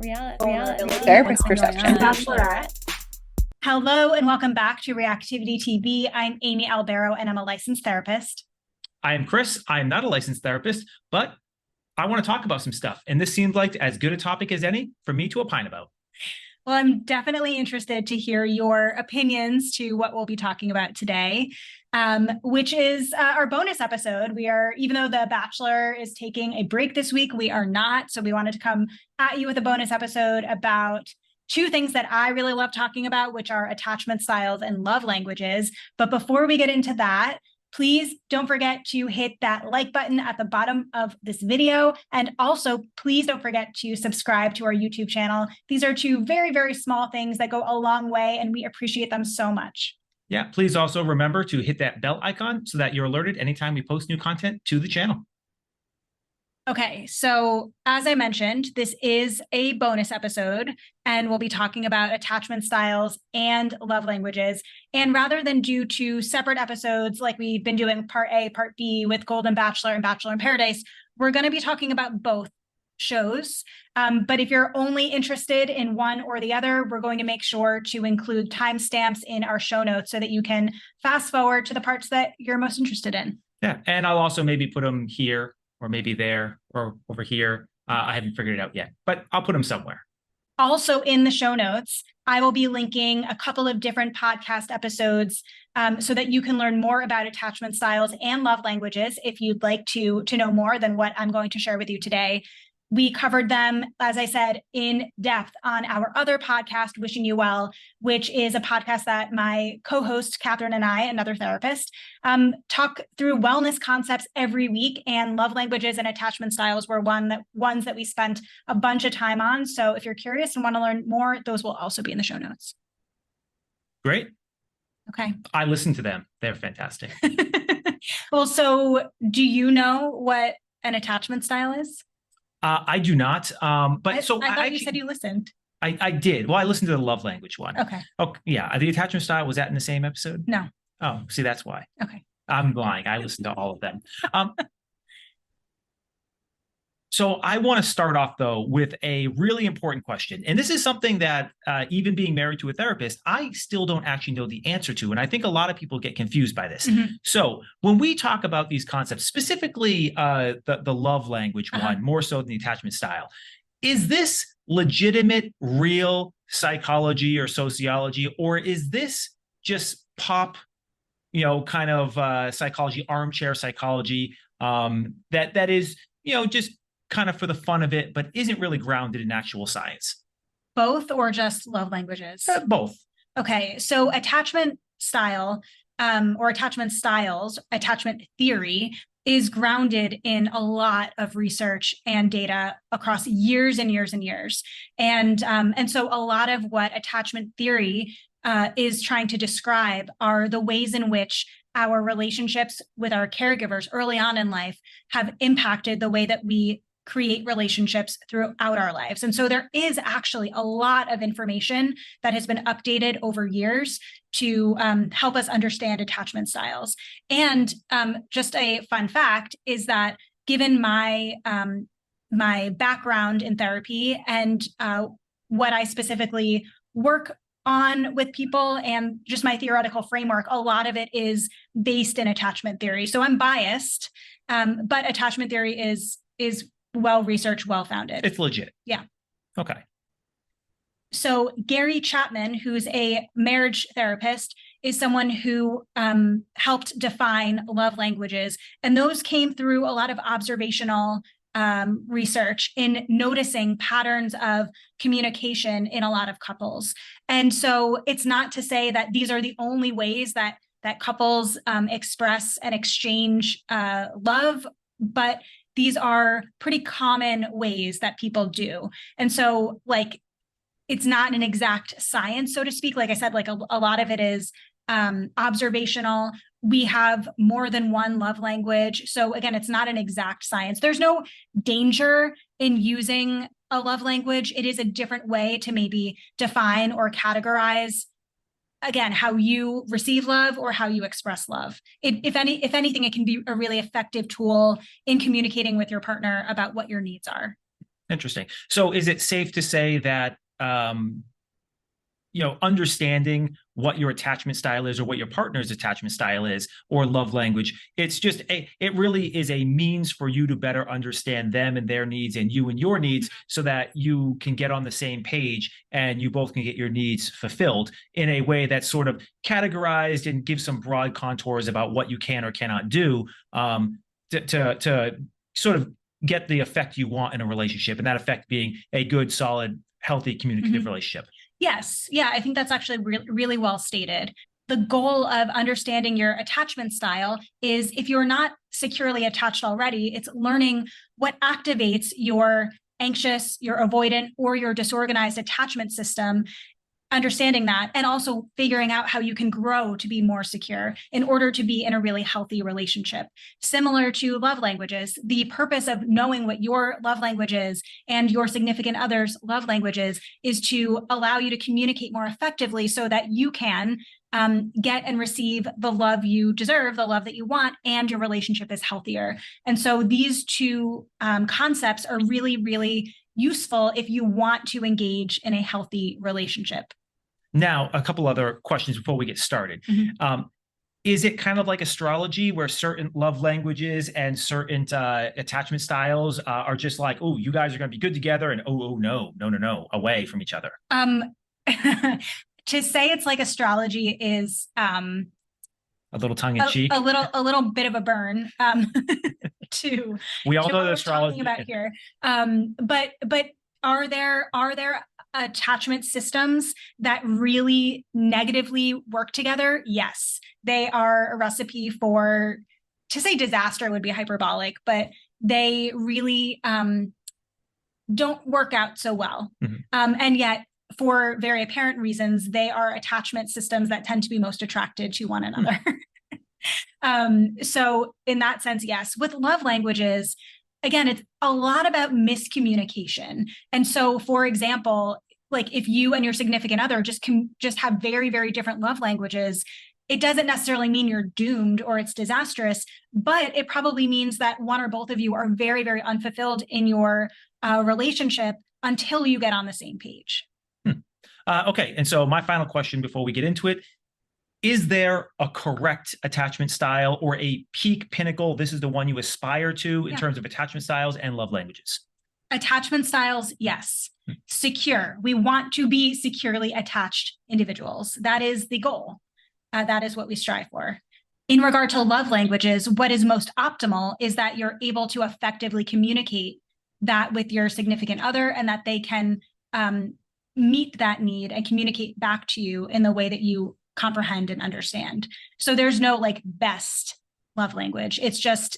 Therapist perception. Bachelorette. Hello and welcome back to Reactivity TV. I'm Amy Albero and I'm a licensed therapist. I am Chris. I am not a licensed therapist, but I want to talk about some stuff. And this seemed like as good a topic as any for me to opine about. Well, I'm definitely interested to hear your opinions to what we'll be talking about today, which is our bonus episode. Even though The Bachelor is taking a break this week, we are not. So we wanted to come at you with a bonus episode about two things that I really love talking about, which are attachment styles and love languages. But before we get into that, please don't forget to hit that like button at the bottom of this video. And also, please don't forget to subscribe to our YouTube channel. These are two very, very small things that go a long way, and we appreciate them so much. Yeah, please also remember to hit that bell icon so that you're alerted anytime we post new content to the channel. Okay, so as I mentioned, this is a bonus episode, and we'll be talking about attachment styles and love languages. And rather than do two separate episodes like we've been doing Part A, Part B with Golden Bachelor and Bachelor in Paradise, we're going to be talking about both shows. But if you're only interested in one or the other, we're going to make sure to include timestamps in our show notes so that you can fast forward to the parts that you're most interested in. Yeah, and I'll also maybe put them here, or maybe there, or over here. I haven't figured it out yet, but I'll put them somewhere. Also in the show notes, I will be linking a couple of different podcast episodes so that you can learn more about attachment styles and love languages if you'd like to know more than what I'm going to share with you today. We covered them, as I said, in depth on our other podcast, Wishing You Well, which is a podcast that my co-host, Catherine, and I, another therapist, talk through wellness concepts every week, and love languages and attachment styles were ones that we spent a bunch of time on. So if you're curious and want to learn more, those will also be in the show notes. Great. Okay. I listened to them. They're fantastic. Well, so do you know what an attachment style is? I do not. But I thought you said you listened. I did. Well, I listened to the love language one. Okay. Oh, yeah. The attachment style, was that in the same episode? No. Oh, see, that's why. Okay. I'm lying. I listened to all of them. So I want to start off, though, with a really important question. And this is something that even being married to a therapist, I still don't actually know the answer to. And I think a lot of people get confused by this. Mm-hmm. So when we talk about these concepts, specifically the love language one, more so than the attachment style, is this legitimate, real psychology or sociology, or is this just pop, kind of psychology, armchair psychology that is, just kind of for the fun of it, but isn't really grounded in actual science? Both, or just love languages? Both. Okay, so attachment style or attachment styles, attachment theory is grounded in a lot of research and data across years and years and years. And so a lot of what attachment theory is trying to describe are the ways in which our relationships with our caregivers early on in life have impacted the way that we create relationships throughout our lives. And so there is actually a lot of information that has been updated over years to help us understand attachment styles. And just a fun fact is that given my background in therapy and what I specifically work on with people and just my theoretical framework, a lot of it is based in attachment theory. So I'm biased, but attachment theory is well-researched, well-founded. It's legit. Yeah. Okay. So Gary Chapman, who's a marriage therapist, is someone who helped define love languages. And those came through a lot of observational research in noticing patterns of communication in a lot of couples. And so it's not to say that these are the only ways that couples express and exchange love, but these are pretty common ways that people do. And so it's not an exact science, so to speak. Like I said, a lot of it is observational. We have more than one love language. So again, it's not an exact science. There's no danger in using a love language. It is a different way to maybe define or categorize, again, how you receive love or how you express love. If anything, it can be a really effective tool in communicating with your partner about what your needs are. Interesting. So is it safe to say that, understanding what your attachment style is or what your partner's attachment style is or love language, it really is a means for you to better understand them and their needs and you and your needs so that you can get on the same page and you both can get your needs fulfilled in a way that's sort of categorized and gives some broad contours about what you can or cannot do, to sort of get the effect you want in a relationship, and that effect being a good, solid, healthy, communicative relationship. Yes. Yeah, I think that's actually really well stated. The goal of understanding your attachment style is, if you're not securely attached already, it's learning what activates your anxious, your avoidant, or your disorganized attachment system, understanding that, and also figuring out how you can grow to be more secure in order to be in a really healthy relationship. Similar to love languages, the purpose of knowing what your love language is and your significant other's love languages is to allow you to communicate more effectively so that you can get and receive the love you deserve, the love that you want, and your relationship is healthier. And so these two concepts are really, really useful if you want to engage in a healthy relationship. Now, a couple other questions before we get started. Is it kind of like astrology where certain love languages and certain attachment styles are just like, oh, you guys are going to be good together, and no, away from each other? To say it's like astrology is a little tongue in cheek, a little bit of a burn. We all know the astrology about here. But are there attachment systems that really negatively work together? Yes, they are a recipe for, to say disaster would be hyperbolic, but they really don't work out so well. And yet, for very apparent reasons, they are attachment systems that tend to be most attracted to one another. So in that sense, yes. With love languages, again, it's a lot about miscommunication. And so, for example, like if you and your significant other just have very, very different love languages, it doesn't necessarily mean you're doomed or it's disastrous, but it probably means that one or both of you are very, very unfulfilled in your relationship until you get on the same page. Okay. And so my final question before we get into it, is there a correct attachment style or a peak pinnacle? This is the one you aspire to in terms of attachment styles and love languages. Attachment styles, yes. Secure. We want to be securely attached individuals. That is the goal. That is what we strive for. In regard to love languages, what is most optimal is that you're able to effectively communicate that with your significant other, and that they can meet that need and communicate back to you in the way that you comprehend and understand. So there's no like best love language. It's just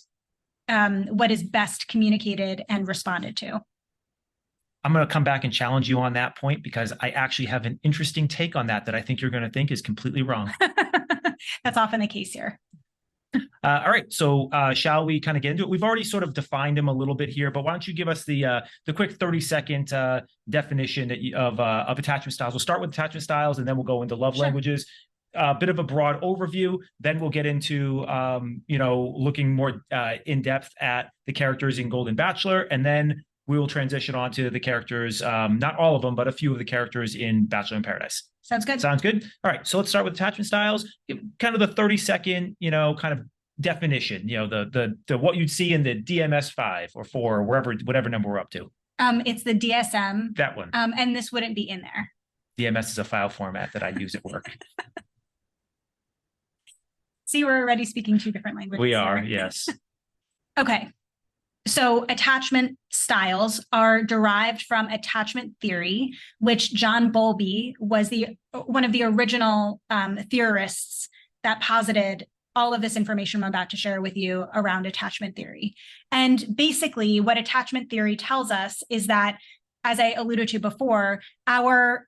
what is best communicated and responded to. I'm going to come back and challenge you on that point, because I actually have an interesting take on that I think you're going to think is completely wrong. That's often the case here. All right. So shall we kind of get into it? We've already sort of defined them a little bit here, but why don't you give us the quick 30-second definition of attachment styles? We'll start with attachment styles, and then we'll go into love languages. A bit of a broad overview. Then we'll get into, looking more in depth at the characters in Golden Bachelor, and then we will transition on to the characters, not all of them, but a few of the characters in Bachelor in Paradise. Sounds good. Sounds good. All right. So let's start with attachment styles. Kind of the 30-second, kind of definition. The what you'd see in the DMS 5 or 4 or whatever number we're up to. It's the DSM. That one. And this wouldn't be in there. DMS is a file format that I use at work. See, we're already speaking two different languages. We are, there. yes. Okay. So attachment styles are derived from attachment theory, which John Bowlby was one of the original theorists that posited all of this information I'm about to share with you around attachment theory. And basically what attachment theory tells us is that, as I alluded to before, our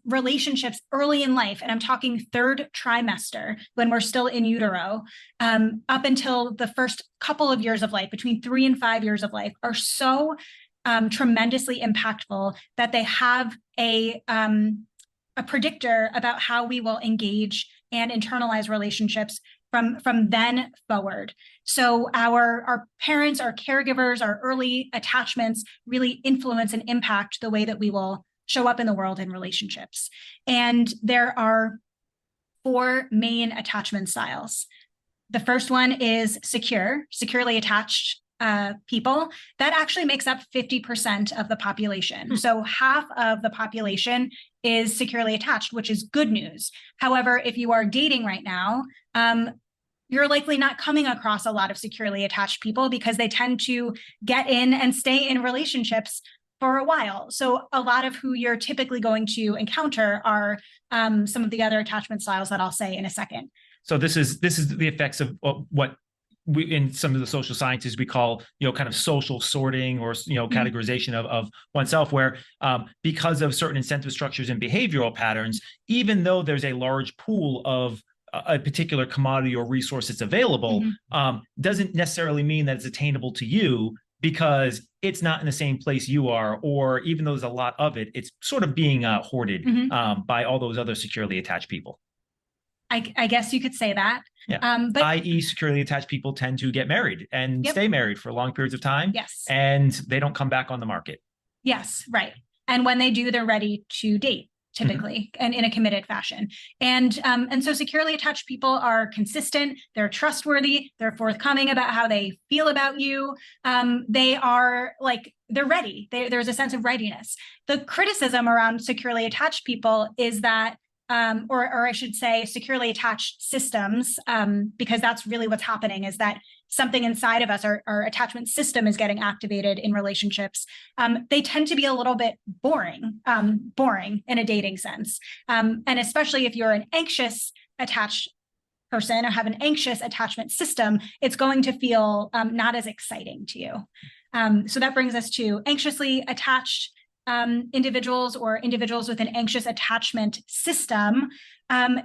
relationships early in life, and I'm talking third trimester, when we're still in utero, up until the first couple of years of life, between 3 and 5 years of life, are so tremendously impactful that they have a predictor about how we will engage and internalize relationships from then forward. So our parents, our caregivers, our early attachments really influence and impact the way that we will show up in the world in relationships. And there are 4 main attachment styles. The first one is securely attached people. That actually makes up 50% of the population. So half of the population is securely attached, which is good news. However, if you are dating right now, you're likely not coming across a lot of securely attached people because they tend to get in and stay in relationships for a while. So a lot of who you're typically going to encounter are some of the other attachment styles that I'll say in a second. So this is the effects of what we, in some of the social sciences, we call, kind of social sorting or, categorization of oneself, where because of certain incentive structures and behavioral patterns, even though there's a large pool of a particular commodity or resource that's available, doesn't necessarily mean that it's attainable to you because it's not in the same place you are, or even though there's a lot of it, it's sort of being hoarded by all those other securely attached people. I guess you could say that. Yeah. But i.e. securely attached people tend to get married and stay married for long periods of time. Yes. And they don't come back on the market. Yes, right. And when they do, they're ready to date, typically, and in a committed fashion. And so securely attached people are consistent, they're trustworthy, they're forthcoming about how they feel about you. They are they're ready. There's a sense of readiness. The criticism around securely attached people is that or I should say securely attached systems, because that's really what's happening, is that something inside of us, our attachment system, is getting activated in relationships. They tend to be a little bit boring in a dating sense. And especially if you're an anxious attached person or have an anxious attachment system, it's going to feel not as exciting to you. So that brings us to anxiously attached individuals, or individuals with an anxious attachment system.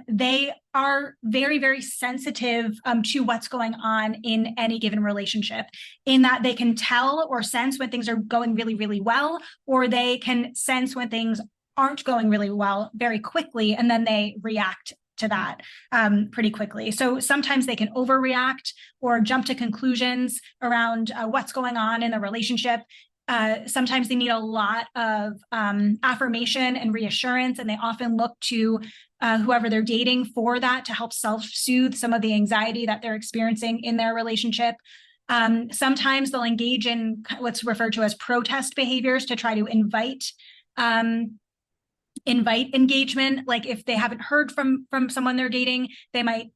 They are very, very sensitive to what's going on in any given relationship, in that they can tell or sense when things are going really, really well, or they can sense when things aren't going really well very quickly, and then they react to that pretty quickly. So sometimes they can overreact or jump to conclusions around what's going on in the relationship. Sometimes they need a lot of affirmation and reassurance, and they often look to whoever they're dating for that to help self-soothe some of the anxiety that they're experiencing in their relationship. Sometimes they'll engage in what's referred to as protest behaviors to try to invite engagement. Like if they haven't heard from someone they're dating, they might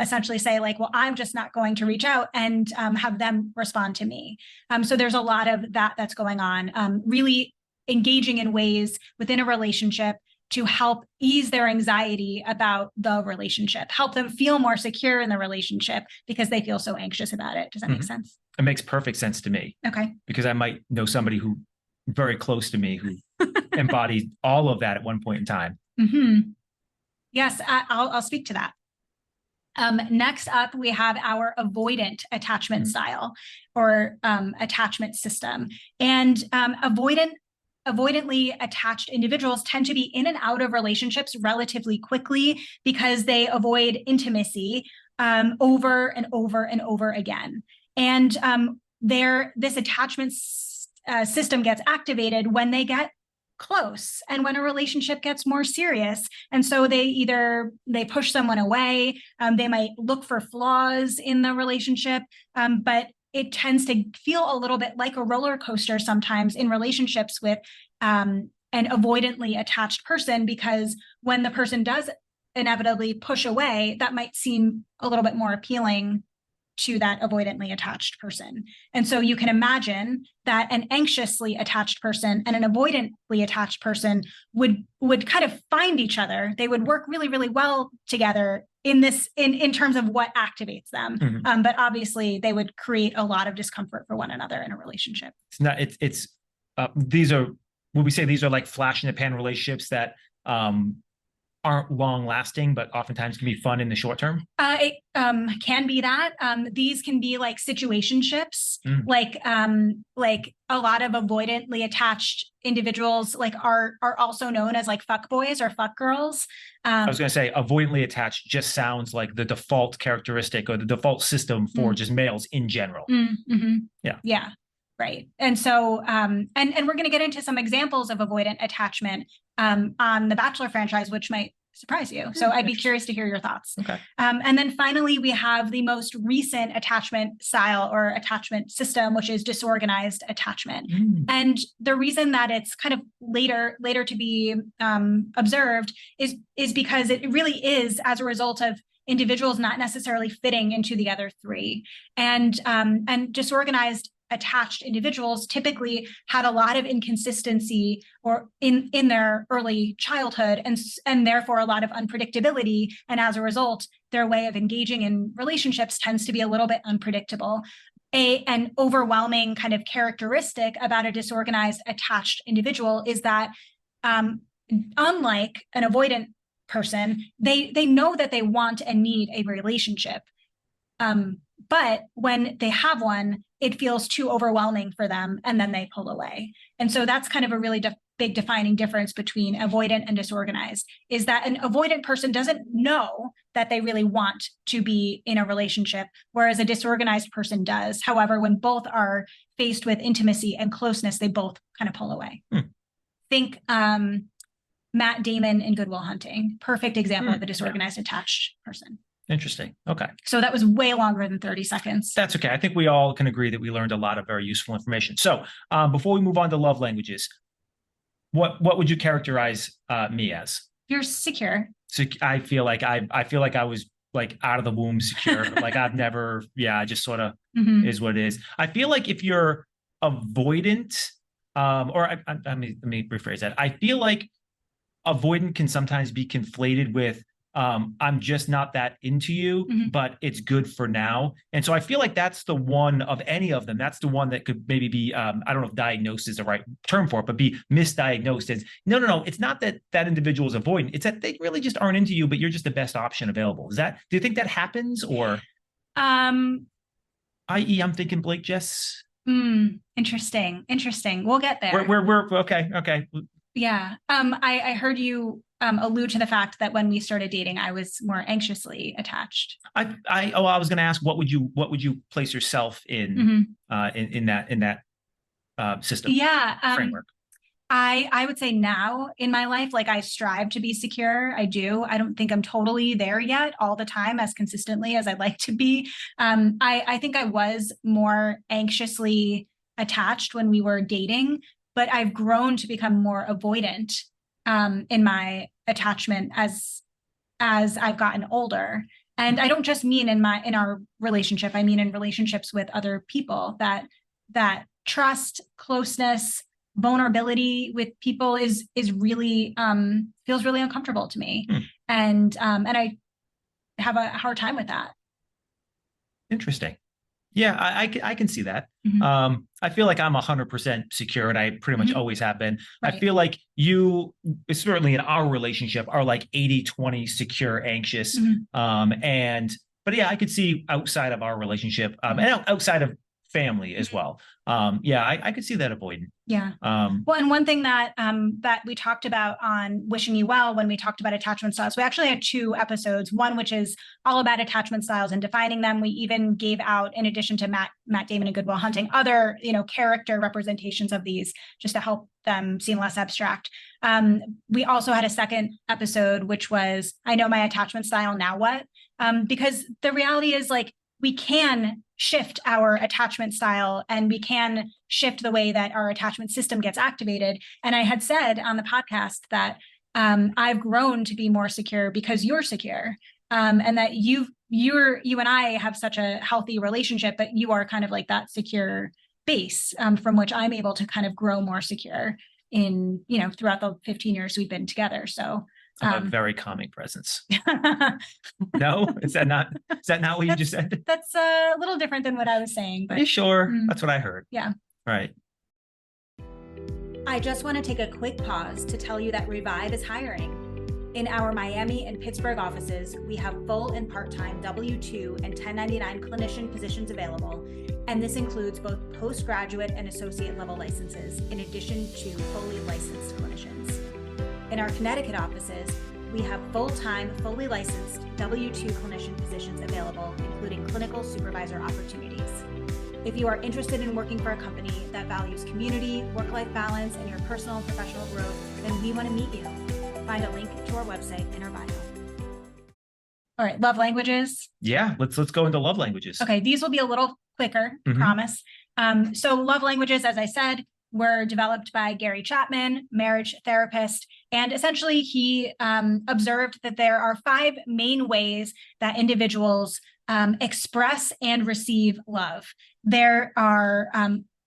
essentially say well, I'm just not going to reach out and have them respond to me. So there's a lot of that's going on, really engaging in ways within a relationship to help ease their anxiety about the relationship, help them feel more secure in the relationship because they feel so anxious about it. Does that make sense? It makes perfect sense to me. Okay. Because I might know somebody who very close to me who embodied all of that at one point in time. Yes, I'll speak to that. Next up, we have our avoidant attachment style, or attachment system. And avoidantly attached individuals tend to be in and out of relationships relatively quickly because they avoid intimacy over and over and over again. And this attachment system gets activated when they get close and when a relationship gets more serious. And so they push someone away, they might look for flaws in the relationship, but it tends to feel a little bit like a roller coaster sometimes in relationships with an avoidantly attached person, because when the person does inevitably push away, that might seem a little bit more appealing to that avoidantly attached person. And so you can imagine that an anxiously attached person and an avoidantly attached person would kind of find each other. They would work really, really well together in terms of what activates them. But obviously they would create a lot of discomfort for one another in a relationship. These are, would we say these are like flash in the pan relationships that aren't long lasting, but oftentimes can be fun in the short term? It can be that. These can be like situationships, Mm. like a lot of avoidantly attached individuals like are also known as like fuck boys or fuck girls. I was going to say avoidantly attached just sounds like the default characteristic or the default system for just males in general. Mm-hmm. Yeah. Yeah. Right. And so, and we're going to get into some examples of avoidant attachment on the Bachelor franchise, which might surprise you. So I'd be curious to hear your thoughts. Okay. And then finally, we have the most recent attachment style or attachment system, which is disorganized attachment. And the reason that it's kind of later to be observed is because it really is as a result of individuals not necessarily fitting into the other three. And disorganized attached individuals typically had a lot of inconsistency or in their early childhood and therefore a lot of unpredictability. And as a result, their way of engaging in relationships tends to be a little bit unpredictable. An overwhelming kind of characteristic about a disorganized attached individual is that unlike an avoidant person, they know that they want and need a relationship. But when they have one, it feels too overwhelming for them, and then they pull away. And so that's kind of a really big defining difference between avoidant and disorganized, is that an avoidant person doesn't know that they really want to be in a relationship, whereas a disorganized person does. However, when both are faced with intimacy and closeness, they both kind of pull away. Think Matt Damon in Good Will Hunting, perfect example of a disorganized attached person. Interesting. Okay. So that was way longer than 30 seconds. That's okay. I think we all can agree that we learned a lot of very useful information. So before we move on to love languages, what would you characterize me as? You're secure. So I feel like I was like out of the womb secure. Like I've never, just sort of is what it is. I feel like if you're avoidant, let me rephrase that. I feel like avoidant can sometimes be conflated with I'm just not that into you, but it's good for now. And so I feel like that's the one of any of them. That's the one that could maybe be, I don't know if diagnosed is the right term for it, but be misdiagnosed as, no. It's not that that individual is avoidant. It's that they really just aren't into you, but you're just the best option available. Do you think that happens or? I.e. I'm thinking Blake Jess. Interesting. We'll get there. We're okay. Yeah. I heard you allude to the fact that when we started dating, I was more anxiously attached. I was going to ask, what would you place yourself in in that system? Yeah. Framework. I would say now in my life, like I strive to be secure. I do. I don't think I'm totally there yet all the time as consistently as I'd like to be. I think I was more anxiously attached when we were dating, but I've grown to become more avoidant in my attachment as I've gotten older. And I don't just mean in our relationship. I mean in relationships with other people, that trust, closeness, vulnerability with people is really feels really uncomfortable to me. And I have a hard time with that. Interesting. Yeah, I can see that. I feel like I'm 100% secure, and I pretty much always have been. Right. I feel like you, certainly in our relationship, are like 80-20 secure, anxious. But yeah, I could see outside of our relationship and outside of family as well. I could see that avoidant. Yeah. Well, and one thing that we talked about on Wishing You Well, when we talked about attachment styles, we actually had 2 episodes, one which is all about attachment styles and defining them. We even gave out, in addition to Matt Damon and Good Will Hunting, other, character representations of these just to help them seem less abstract. We also had a second episode, which was, I know my attachment style, now what? Because the reality is, like, we can shift our attachment style and we can shift the way that our attachment system gets activated. And I had said on the podcast that I've grown to be more secure because you're secure, and that you and I have such a healthy relationship, but you are kind of like that secure base from which I'm able to kind of grow more secure in, throughout the 15 years we've been together. So a very calming presence. No, is that not what you just said? That's a little different than what I was saying. But, are you sure? That's what I heard. Yeah. Right. I just want to take a quick pause to tell you that Revive is hiring. In our Miami and Pittsburgh offices, we have full and part-time W-2 and 1099 clinician positions available, and this includes both postgraduate and associate level licenses, in addition to fully licensed clinicians. In our Connecticut offices, we have full-time, fully licensed W-2 clinician positions available, including clinical supervisor opportunities. If you are interested in working for a company that values community, work-life balance, and your personal and professional growth, then we want to meet you. Find a link to our website in our bio. All right, love languages. Yeah, let's go into love languages. Okay, these will be a little quicker, promise. So love languages, as I said, were developed by Gary Chapman, marriage therapist, and essentially he observed that there are 5 main ways that individuals express and receive love. There are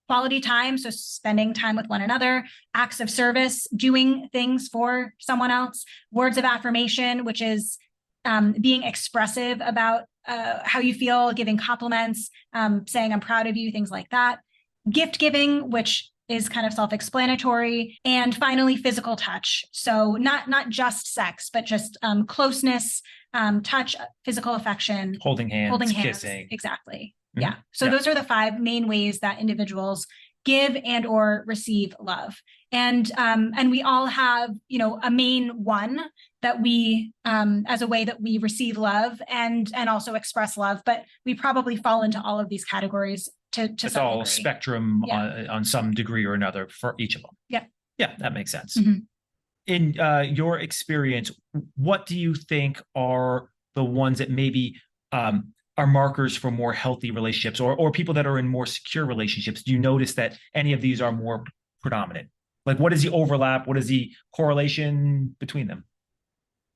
quality time, so spending time with one another, acts of service, doing things for someone else, words of affirmation, which is being expressive about how you feel, giving compliments, saying I'm proud of you, things like that. Gift giving, which is kind of self-explanatory. And finally, physical touch. So not just sex, but just closeness, touch, physical affection. Holding hands, kissing. Exactly. Yeah. So those are the 5 main ways that individuals give and or receive love. And we all have, a main one that we, as a way that we receive love and also express love, but we probably fall into all of these categories to it's all degree. Spectrum on some degree or another for each of them. Yeah. Yeah, that makes sense. In your experience, what do you think are the ones that maybe are markers for more healthy relationships or people that are in more secure relationships? Do you notice that any of these are more predominant? Like, what is the overlap? What is the correlation between them?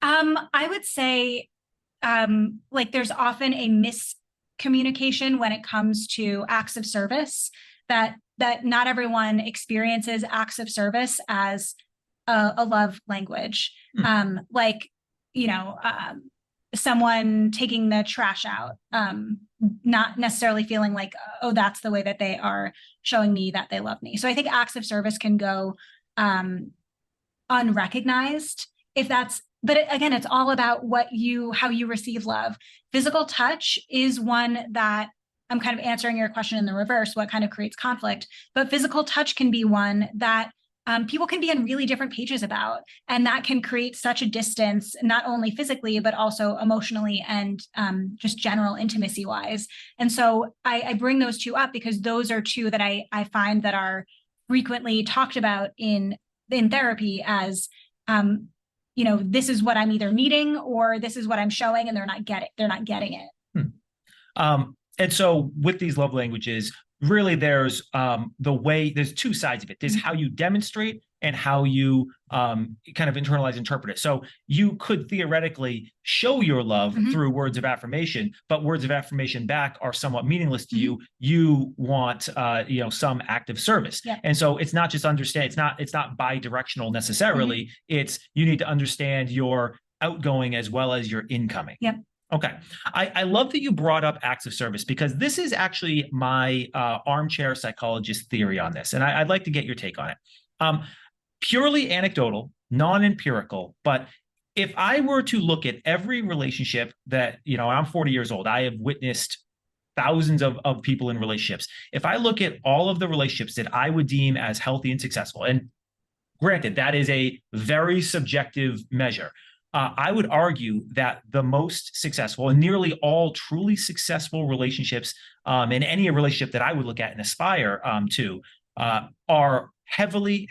I would say, there's often a miscommunication when it comes to acts of service, that not everyone experiences acts of service as a love language. Someone taking the trash out, not necessarily feeling like, oh, that's the way that they are showing me that they love me. So I think acts of service can go unrecognized but again, it's all about how you receive love. Physical touch is one that I'm kind of answering your question in the reverse, what kind of creates conflict, but physical touch can be one that people can be on really different pages about, and that can create such a distance, not only physically, but also emotionally and just general intimacy wise. And so I bring those 2 up because those are 2 that I find that are frequently talked about in therapy as, this is what I'm either needing or this is what I'm showing, and they're not getting it. And so with these love languages, really there's there's 2 sides of it. There's how you demonstrate and how you kind of internalize, interpret it. So you could theoretically show your love through words of affirmation, but words of affirmation back are somewhat meaningless to you. You want, some act of service. Yep. And so it's not just understand, it's not bi-directional necessarily. It's, you need to understand your outgoing as well as your incoming. Yep. Okay. I love that you brought up acts of service, because this is actually my armchair psychologist theory on this. And I'd like to get your take on it. Purely anecdotal, non-empirical, but if I were to look at every relationship that, I'm 40 years old, I have witnessed thousands of people in relationships. If I look at all of the relationships that I would deem as healthy and successful, and granted, that is a very subjective measure, I would argue that the most successful and nearly all truly successful relationships in any relationship that I would look at and aspire to are heavily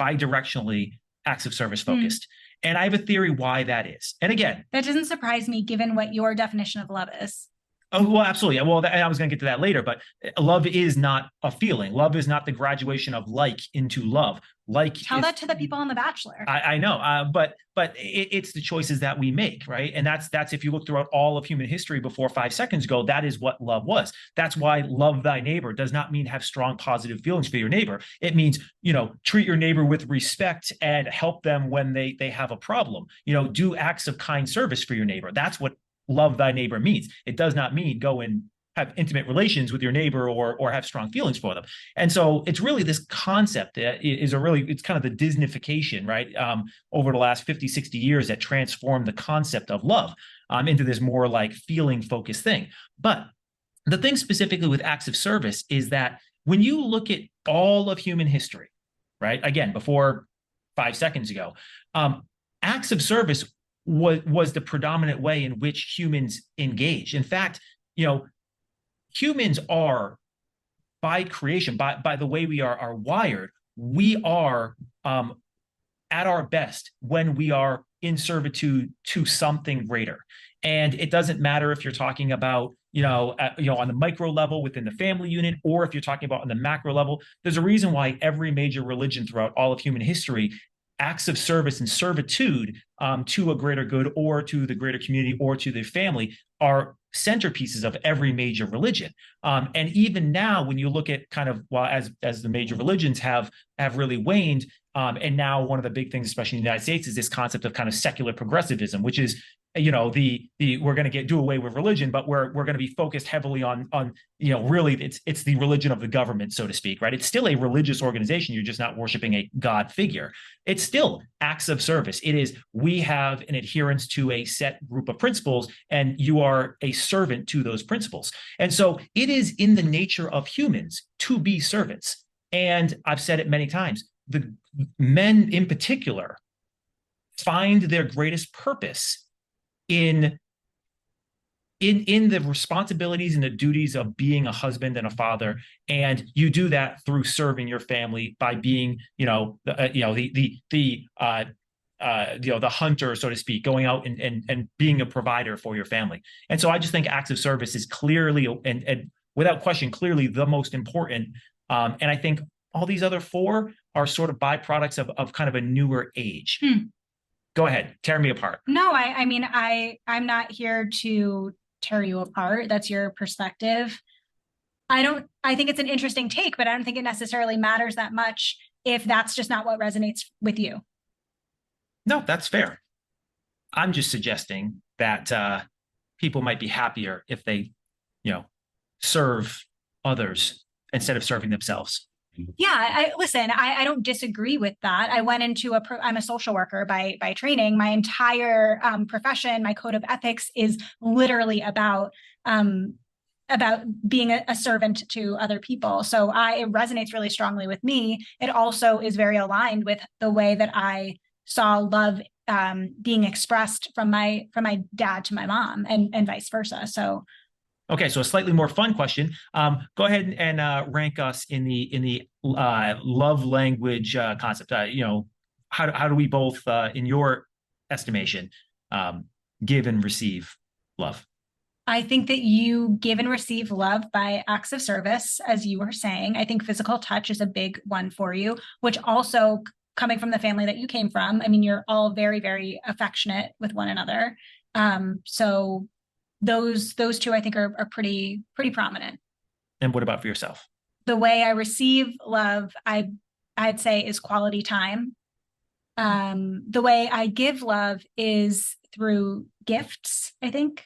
bidirectionally acts of service focused. And I have a theory why that is. And again, that doesn't surprise me given what your definition of love is. Oh, well, absolutely. Well, I was going to get to that later, but love is not a feeling. Love is not the graduation of like into love. Tell that to the people on The Bachelor. I know, but it's the choices that we make, right? And that's if you look throughout all of human history before 5 seconds ago, that is what love was. That's why love thy neighbor does not mean have strong positive feelings for your neighbor. It means, treat your neighbor with respect and help them when they have a problem. Do acts of kind service for your neighbor. That's what love thy neighbor means. It does not mean go and have intimate relations with your neighbor or have strong feelings for them. And so it's really this concept it's kind of the Disneyfication, right? Over the last 50, 60 years that transformed the concept of love into this more like feeling focused thing. But the thing specifically with acts of service is that when you look at all of human history, right? Again, before 5 seconds ago, acts of service was the predominant way in which humans engage. In fact, humans are, by creation, by the way we are wired, we are at our best when we are in servitude to something greater. And it doesn't matter if you're talking about on the micro level within the family unit, or if you're talking about on the macro level. There's a reason why every major religion throughout all of human history, acts of service and servitude to a greater good or to the greater community or to the family are centerpieces of every major religion. And even now, when you look at kind of, well, as the major religions have really waned, and now one of the big things, especially in the United States, is this concept of kind of secular progressivism, which is we're going to do away with religion, but we're going to be focused heavily on really it's the religion of the government, so to speak, right? It's still a religious organization. You're just not worshiping a God figure. It's still acts of service. It is, we have an adherence to a set group of principles, and you are a servant to those principles. And so it is in the nature of humans to be servants. And I've said it many times, the men in particular find their greatest purpose in the responsibilities and the duties of being a husband and a father. And you do that through serving your family by being, the hunter, so to speak, going out and being a provider for your family. And so I just think acts of service is clearly and without question, clearly the most important. And I think all these other four are sort of byproducts of kind of a newer age. Go ahead, tear me apart. No, I mean, I'm not here to tear you apart. That's your perspective. I think it's an interesting take, but I don't think it necessarily matters that much if that's just not what resonates with you. No, that's fair. I'm just suggesting that people might be happier if they, serve others instead of serving themselves. Yeah, listen, I don't disagree with that. I went into I'm a social worker by training. My entire profession, my code of ethics is literally about being a servant to other people. So it resonates really strongly with me. It also is very aligned with the way that I saw love being expressed from my dad to my mom and vice versa. So. Okay, so a slightly more fun question. Go ahead and rank us in the love language concept. How do we both, in your estimation, give and receive love? I think that you give and receive love by acts of service, as you were saying. I think physical touch is a big one for you, which also, coming from the family that you came from, I mean, you're all very, very affectionate with one another. So those two I think are pretty prominent. And what about for yourself? The way I receive love, I'd say, is quality time. The way I give love is through gifts, I think.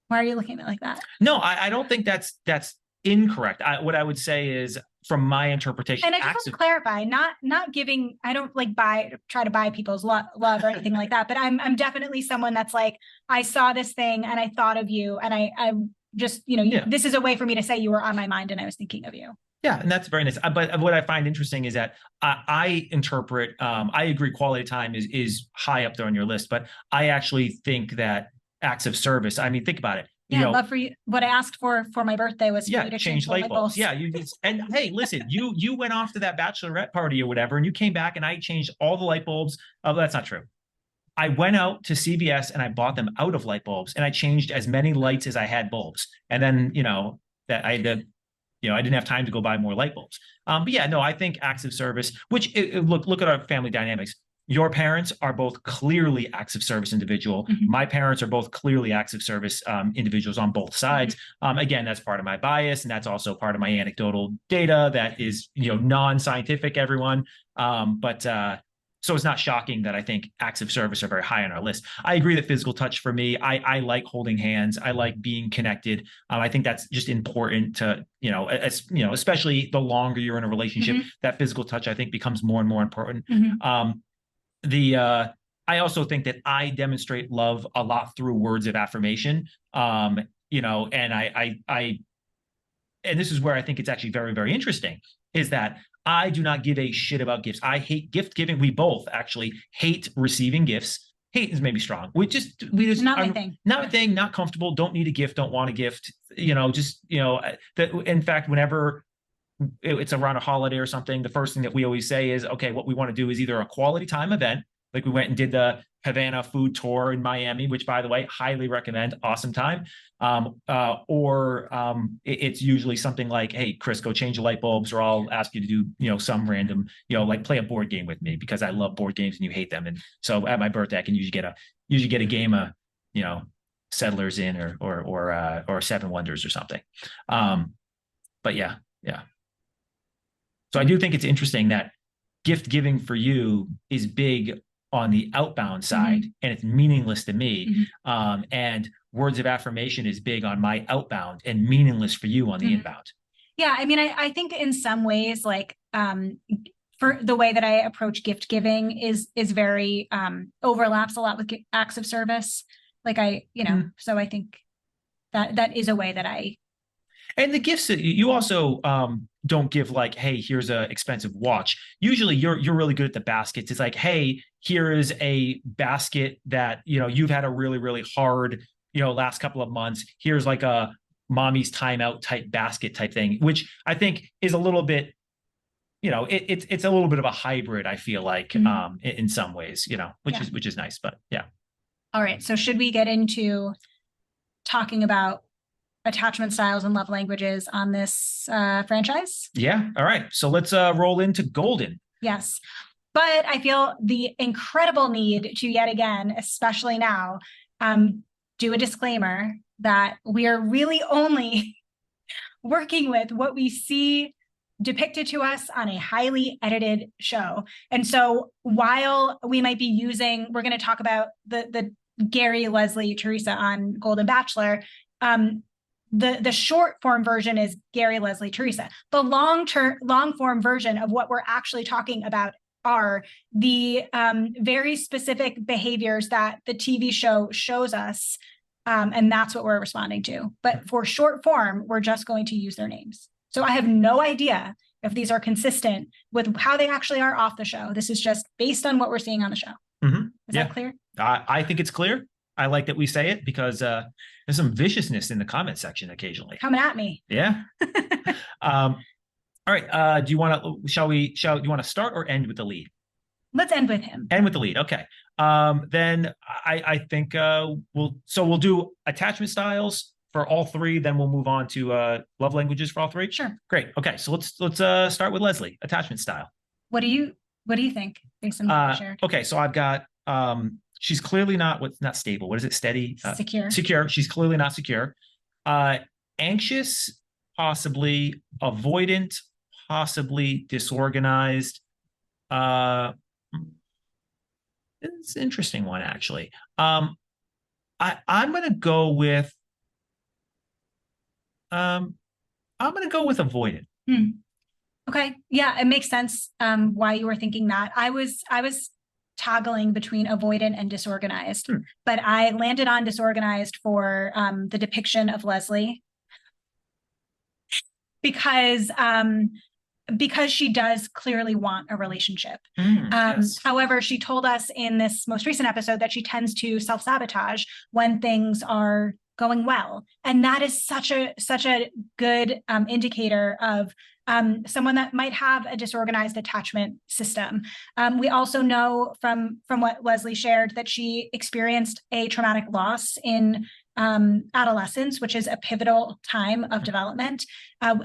Why are you looking at me like that? No, I don't think that's incorrect. What I would say is, from my interpretation, and I just want to clarify, not giving. I don't try to buy people's love or anything like that. But I'm definitely someone that's like, I saw this thing and I thought of you, and I just this is a way for me to say you were on my mind and I was thinking of you. Yeah, and that's very nice. But what I find interesting is that I interpret. I agree, quality time is high up there on your list, but I actually think that acts of service. I mean, think about it. Yeah, love for you. What I asked for my birthday was to change light bulbs. Yeah, and hey, listen, you went off to that bachelorette party or whatever, and you came back, and I changed all the light bulbs. Oh, that's not true. I went out to CVS and I bought them out of light bulbs, and I changed as many lights as I had bulbs. And then that I had to, I didn't have time to go buy more light bulbs. But yeah, no, I think acts of service. Which look at our family dynamics. Your parents are both clearly acts of service individual. Mm-hmm. My parents are both clearly acts of service individuals on both sides. Mm-hmm. Again, that's part of my bias, and that's also part of my anecdotal data that is, non-scientific, everyone. But so it's not shocking that I think acts of service are very high on our list. I agree that physical touch for me, I like holding hands. I like being connected. I think that's just important to, especially the longer you're in a relationship, that physical touch, I think, becomes more and more important. I also think that I demonstrate love a lot through words of affirmation. And and this is where I think it's actually very, very interesting, is that I do not give a shit about gifts. I hate gift giving. We both actually hate receiving gifts. Hate is maybe strong. We just not my thing. Not my thing. Not comfortable. Don't need a gift. Don't want a gift. That in fact, whenever it's around a holiday or something, the first thing that we always say is, okay, what we want to do is either a quality time event, like we went and did the Havana food tour in Miami, which, by the way, highly recommend. Awesome time. It's usually something like, hey, Chris, go change the light bulbs, or I'll ask you to do, some random, like play a board game with me, because I love board games and you hate them. And so at my birthday, I can usually get a game of, Settlers In or Seven Wonders or something. But yeah. So I do think it's interesting that gift giving for you is big on the outbound side, and it's meaningless to me. And words of affirmation is big on my outbound and meaningless for you on the inbound. Yeah. I mean, I think in some ways, like, for the way that I approach gift giving is very, overlaps a lot with acts of service. Like so I think that is a way that and the gifts that you also don't give, like, hey, here's a expensive watch. Usually you're really good at the baskets. It's like, hey, here is a basket that, you've had a really, really hard, last couple of months. Here's like a mommy's timeout type basket type thing, which I think is a little bit, it's a little bit of a hybrid, I feel like, in some ways, which is nice, but yeah. All right. So should we get into talking about attachment styles and love languages on this franchise? Yeah. All right. So let's roll into Golden. Yes. But I feel the incredible need to yet again, especially now, do a disclaimer that we are really only working with what we see depicted to us on a highly edited show. And so while we might be using, we're going to talk about the Gary, Leslie, Teresa on Golden Bachelor, the short form version is Gary, Leslie, Teresa. The long form version of what we're actually talking about are the very specific behaviors that the TV show shows us. And that's what we're responding to. But for short form, we're just going to use their names. So I have no idea if these are consistent with how they actually are off the show. This is just based on what we're seeing on the show. Is that clear? I think it's clear. I like that we say it, because there's some viciousness in the comment section occasionally. Coming at me. Yeah. All right. Do you want to start or end with the lead? Let's end with him. End with the lead. Okay. Then I think we'll do attachment styles for all three. Then we'll move on to love languages for all three. Sure. Great. Okay. So let's start with Leslie, attachment style. What do you think based on what I shared? Okay. So I've got she's clearly not stable. What is it? Steady? Secure. She's clearly not secure. Anxious, possibly. Avoidant, possibly. Disorganized. It's an interesting one, actually. I'm going to go with avoidant. Okay. Yeah, it makes sense why you were thinking that. I was toggling between avoidant and disorganized, but I landed on disorganized for the depiction of Leslie, because she does clearly want a relationship. Yes. However, she told us in this most recent episode that she tends to self-sabotage when things are going well. And that is such a good indicator of someone that might have a disorganized attachment system. We also know from what Leslie shared that she experienced a traumatic loss in adolescence, which is a pivotal time of development.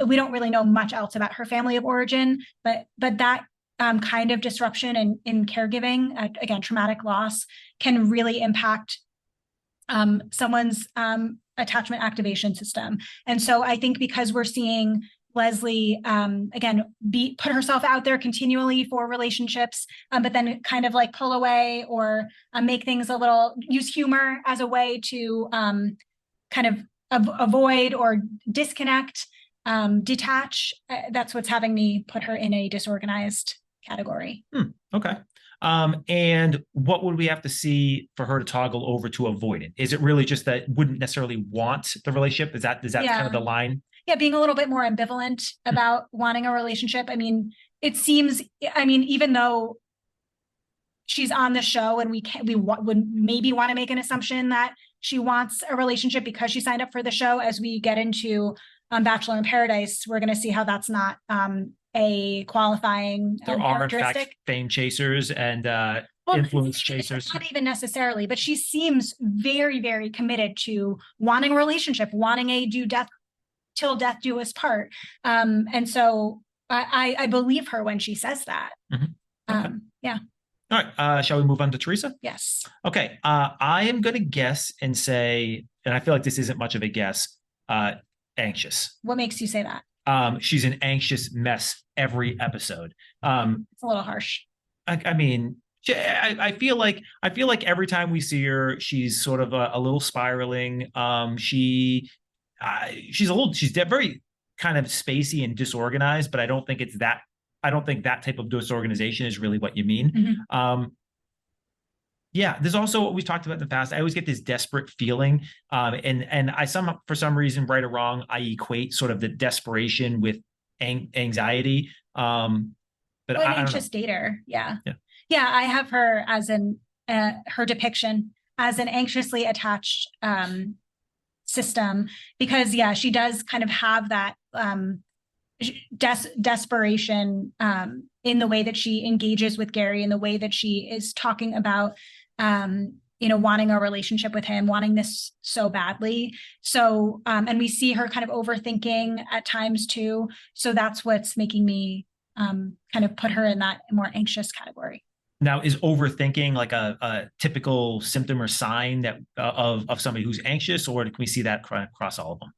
We don't really know much else about her family of origin, but that kind of disruption in caregiving, again, traumatic loss, can really impact someone's attachment activation system. And so I think because we're seeing Leslie, again, put herself out there continually for relationships, but then kind of like pull away or make things a little, use humor as a way to kind of avoid or disconnect, detach. That's what's having me put her in a disorganized category. Okay. And what would we have to see for her to toggle over to avoidant? Is it really just that wouldn't necessarily want the relationship? Is that kind of the line? Yeah, being a little bit more ambivalent about wanting a relationship. I mean, it seems, I mean, even though she's on the show and we would maybe want to make an assumption that she wants a relationship because she signed up for the show, as we get into Bachelor in Paradise, we're going to see how that's not a qualifying there are in fact fame chasers and influence chasers. Not even necessarily, but she seems very, very committed to wanting a relationship, wanting a till death do us part. And so I believe her when she says that. Okay. Yeah. All right. Shall we move on to Teresa? Yes. Okay. I am going to guess and say, and I feel like this isn't much of a guess, anxious. What makes you say that? She's an anxious mess every episode. It's a little harsh. I mean, I feel like every time we see her, she's sort of a little spiraling. She's very kind of spacey and disorganized, but I don't think that type of disorganization is really what you mean. Yeah, there's also what we've talked about in the past. I always get this desperate feeling, and for some reason, right or wrong, I equate sort of the desperation with anxiety. But an anxious dater, yeah. I have her as her depiction as an anxiously attached system, because she does kind of have that desperation in the way that she engages with Gary, in the way that she is talking about wanting a relationship with him, wanting this so badly. So and we see her kind of overthinking at times too. So that's what's making me kind of put her in that more anxious category. Now, is overthinking like a typical symptom or sign that of somebody who's anxious, or can we see that across all of them?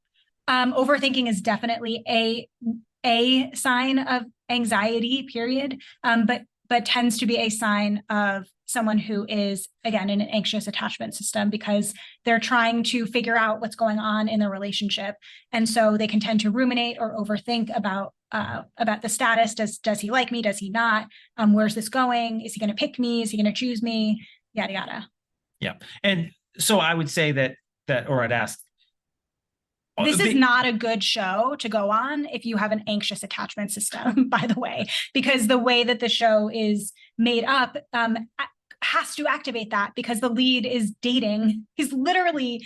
Overthinking is definitely a sign of anxiety, period. But tends to be a sign of someone who is, again, in an anxious attachment system, because they're trying to figure out what's going on in the relationship. And so they can tend to ruminate or overthink about the status. Does he like me? Does he not? Where's this going? Is he going to pick me? Is he going to choose me? Yada, yada. Yeah. And so I would say or I'd ask, this is not a good show to go on if you have an anxious attachment system, by the way, because the way that the show is made up has to activate that, because the lead is dating. He's literally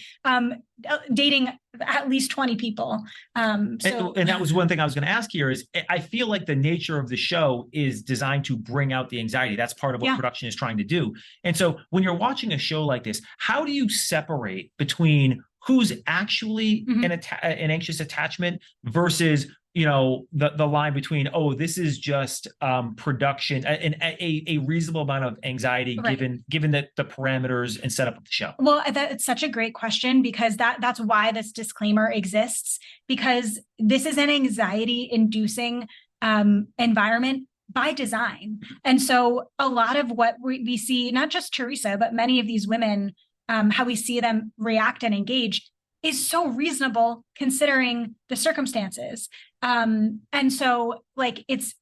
dating at least 20 people. And that was one thing I was going to ask here is, I feel like the nature of the show is designed to bring out the anxiety. That's part of what production is trying to do. And so when you're watching a show like this, how do you separate between who's actually an anxious attachment versus, the line between, oh, this is just production and a reasonable amount of anxiety, right, given the parameters and setup of the show? Well, it's such a great question, because that's why this disclaimer exists, because this is an anxiety-inducing environment by design. And so a lot of what we see, not just Teresa, but many of these women, how we see them react and engage is so reasonable considering the circumstances. And so like it's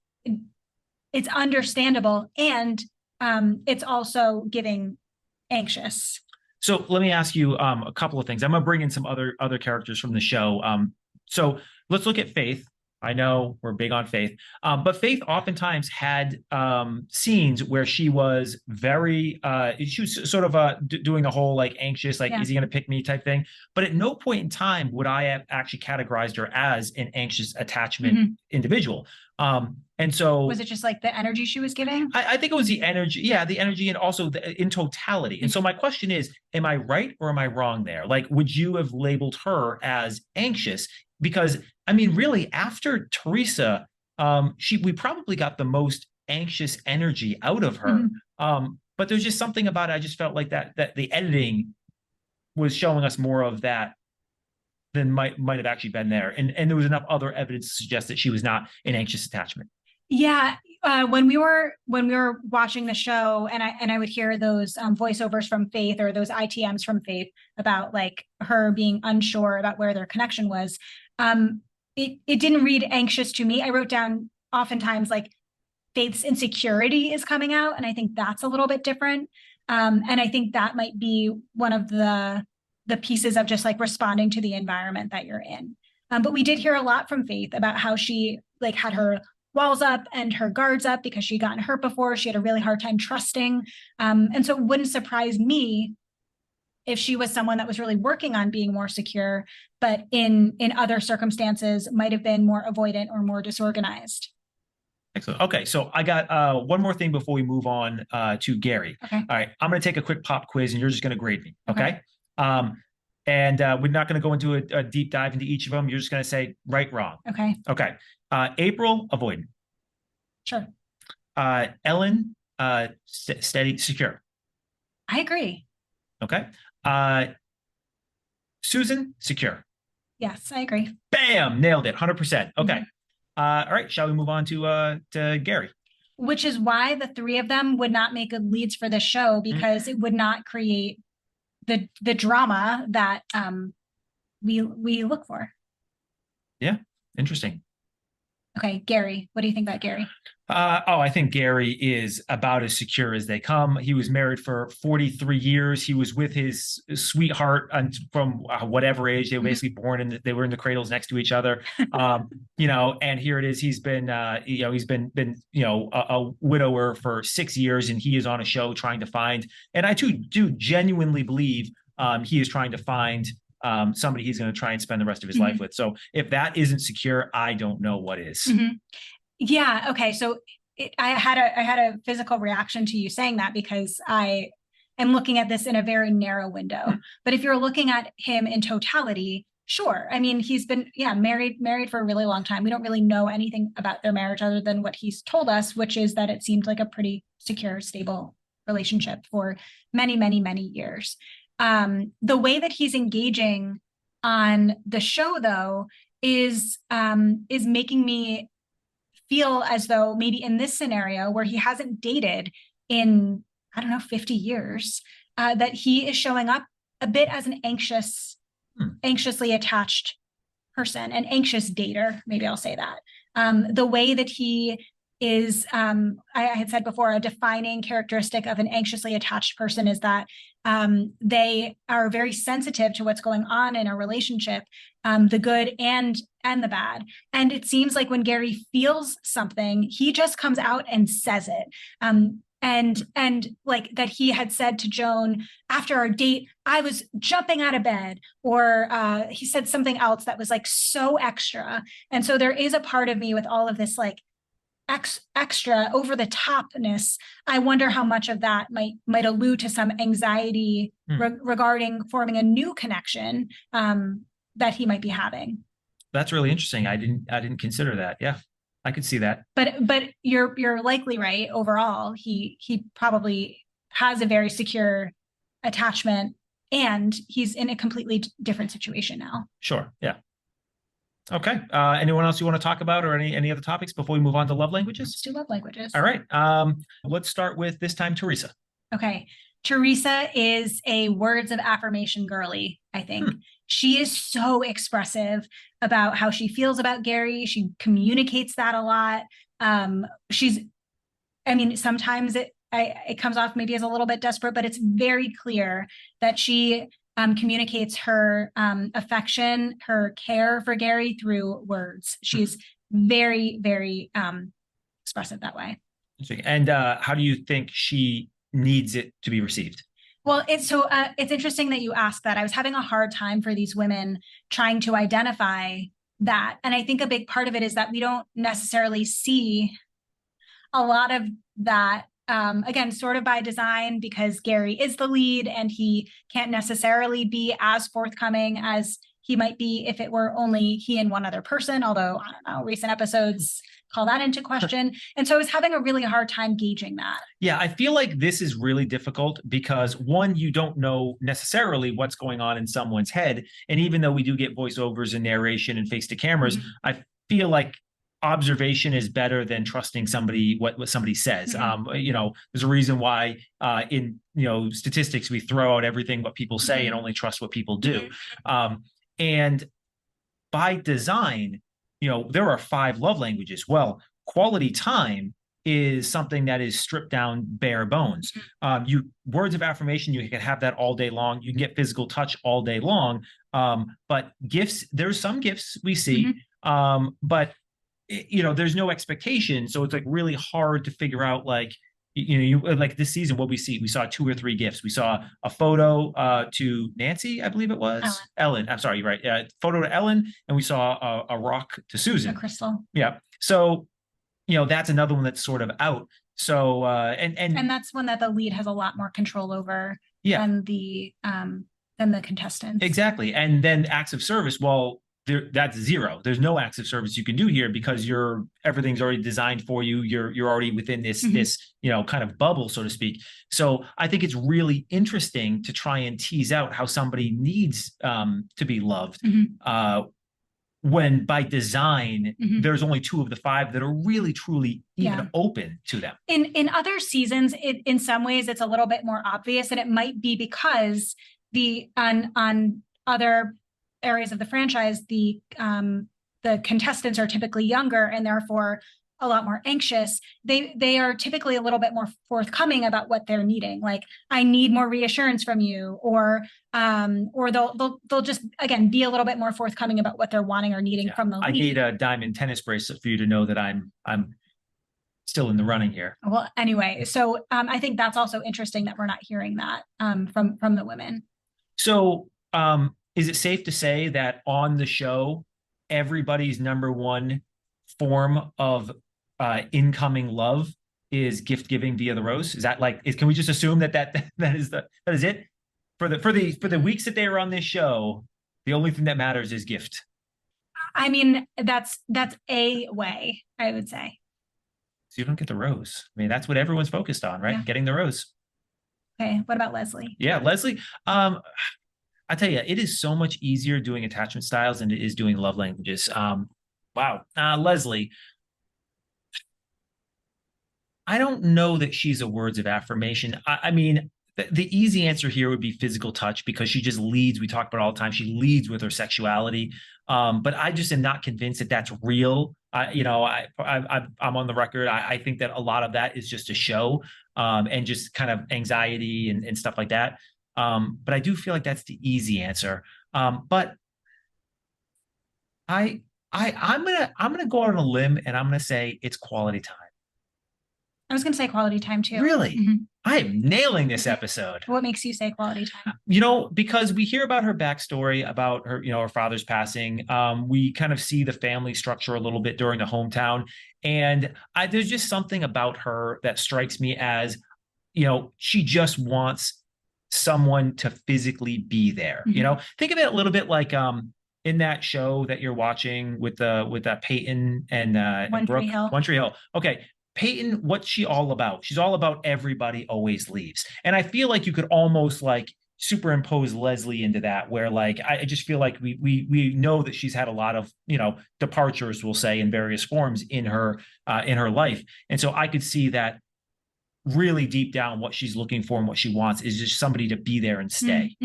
understandable, and it's also giving anxious. So let me ask you a couple of things. I'm gonna bring in some other characters from the show. So let's look at Faith. I know we're big on Faith, but Faith oftentimes had scenes where she was she was sort of doing the whole like anxious, like, is he going to pick me type thing. But at no point in time would I have actually categorized her as an anxious attachment individual. And so was it just like the energy she was giving? I think it was the energy. Yeah, the energy, and also in totality. And so my question is, am I right or am I wrong there? Like, would you have labeled her as anxious? Because I mean, really, after Teresa, we probably got the most anxious energy out of her. But there's just something about it. I just felt like that the editing was showing us more of that than might have actually been there. And there was enough other evidence to suggest that she was not an anxious attachment. Yeah, when we were watching the show, and I would hear those voiceovers from Faith, or those ITMs from Faith, about like her being unsure about where their connection was. It didn't read anxious to me. I wrote down oftentimes like Faith's insecurity is coming out, and I think that's a little bit different. And I think that might be one of the pieces of just like responding to the environment that you're in. But we did hear a lot from Faith about how she like had her walls up and her guards up because she'd gotten hurt before. She had a really hard time trusting. And so it wouldn't surprise me if she was someone that was really working on being more secure, but in other circumstances might have been more avoidant or more disorganized. Excellent. Okay, so I got one more thing before we move on to Gary. Okay. All right, I'm going to take a quick pop quiz, and you're just going to grade me. Okay. Okay. And we're not going to go into a deep dive into each of them. You're just going to say right, wrong. Okay. Okay. April, avoidant. Sure. Ellen, steady, secure. I agree. Okay. Susan, secure. Yes, I agree. Bam, nailed it, 100%. Okay. Mm-hmm. All right, shall we move on to Gary? Which is why the three of them would not make good leads for the show, because it would not create the drama that we look for. Yeah, interesting. Okay, Gary, what do you think about Gary? I think Gary is about as secure as they come. He was married for 43 years. He was with his sweetheart from whatever age. They were basically born and they were in the cradles next to each other. And here it is. He's been, he's been a widower for 6 years, and he is on a show trying to find. And I too do genuinely believe he is trying to find somebody he's going to try and spend the rest of his life with. So if that isn't secure, I don't know what is. Yeah. Okay. So I had a physical reaction to you saying that, because I am looking at this in a very narrow window. But if you're looking at him in totality, sure. I mean, he's been, married for a really long time. We don't really know anything about their marriage other than what he's told us, which is that it seemed like a pretty secure, stable relationship for many, many, many years. The way that he's engaging on the show, though, is making me feel as though maybe in this scenario where he hasn't dated in, 50 years, that he is showing up a bit as an anxiously attached person, an anxious dater. Maybe I'll say that. The way that he is, I had said before, a defining characteristic of an anxiously attached person is that they are very sensitive to what's going on in a relationship, the good and the bad. And it seems like when Gary feels something, he just comes out and says it. And like that he had said to Joan after our date, I was jumping out of bed, or he said something else that was like so extra. And so there is a part of me with all of this like extra over the topness. I wonder how much of that might allude to some anxiety regarding forming a new connection that he might be having. That's really interesting. I didn't consider that. Yeah, I could see that. But you're likely right. Overall, he probably has a very secure attachment, and he's in a completely different situation now. Sure. Yeah. Okay. Anyone else you want to talk about, or any other topics before we move on to love languages? Let's do love languages. All right. Let's start with this time, Teresa. Okay. Teresa is a words of affirmation girly, I think. She is so expressive about how she feels about Gary. She communicates that a lot. Sometimes it comes off maybe as a little bit desperate, but it's very clear that she communicates her affection, her care for Gary through words. She's very, very expressive that way. And how do you think she needs it to be received? Well, it's interesting that you asked that. I was having a hard time for these women trying to identify that. And I think a big part of it is that we don't necessarily see a lot of that, again, sort of by design, because Gary is the lead and he can't necessarily be as forthcoming as he might be if it were only he and one other person. Although, I don't know, recent episodes call that into question. And so I was having a really hard time gauging that. Yeah, I feel like this is really difficult because one, you don't know necessarily what's going on in someone's head. And even though we do get voiceovers and narration and face to cameras, I feel like observation is better than trusting somebody, what somebody says. You know, there's a reason why in, you know, statistics, we throw out everything what people say and only trust what people do. And by design, you know, there are 5 love languages. Well, quality time is something that is stripped down bare bones. You words of affirmation, you can have that all day long. You can get physical touch all day long. But gifts, there's some gifts we see, but you know, there's no expectation. So it's like really hard to figure out, like, you know, like this season, what we saw 2 or 3 gifts. We saw a photo to Nancy, I believe it was Ellen. I'm sorry, you're right. Photo to Ellen, and we saw a rock to Susan. A crystal. Yeah. So, you know, that's another one that's sort of out. So and that's one that the lead has a lot more control over than the contestants. Exactly. And then acts of service, well, that's 0. There's no acts of service you can do here because everything's already designed for you. You're already within this you know, kind of bubble, so to speak. So I think it's really interesting to try and tease out how somebody needs to be loved. When by design, there's only 2 of the 5 that are really truly even open to them. In other seasons, in some ways it's a little bit more obvious, and it might be because on other areas of the franchise, the contestants are typically younger and therefore a lot more anxious. They are typically a little bit more forthcoming about what they're needing. Like, I need more reassurance from you, or they'll just, again, be a little bit more forthcoming about what they're wanting or needing from the lead. I need a diamond tennis bracelet for you to know that I'm still in the running here. Well, anyway, so I think that's also interesting that we're not hearing that from the women. So is it safe to say that on the show, everybody's number one form of incoming love is gift giving via the rose? Is that like, can we just assume that is it for the weeks that they are on this show? The only thing that matters is gift. I mean, that's a way, I would say. So you don't get the rose. I mean, that's what everyone's focused on, right? Getting the rose. Okay. What about Leslie? Yeah, Leslie. I tell you, it is so much easier doing attachment styles than it is doing love languages. Wow. Leslie, I don't know that she's a words of affirmation. I mean, the easy answer here would be physical touch, because she just leads. We talk about it all the time. She leads with her sexuality. But I just am not convinced that that's real. You know, I'm on the record. I think that a lot of that is just a show and just kind of anxiety and stuff like that. But I do feel like that's the easy answer. But I'm gonna go out on a limb, and I'm gonna say it's quality time. I was gonna say quality time too. Really? I am nailing this episode. What makes you say quality time? You know, because we hear about her backstory, about her, you know, her father's passing. We kind of see the family structure a little bit during the hometown. And there's just something about her that strikes me as, you know, she just wants someone to physically be there. You know, think of it a little bit like in that show that you're watching with Peyton and Brooke. One Tree Hill. Okay. Peyton, what's she all about? She's all about everybody always leaves. And I feel like you could almost like superimpose Leslie into that, where like I just feel like we know that she's had a lot of, you know, departures, we'll say, in various forms in her life. And so I could see that really deep down what she's looking for and what she wants is just somebody to be there and stay.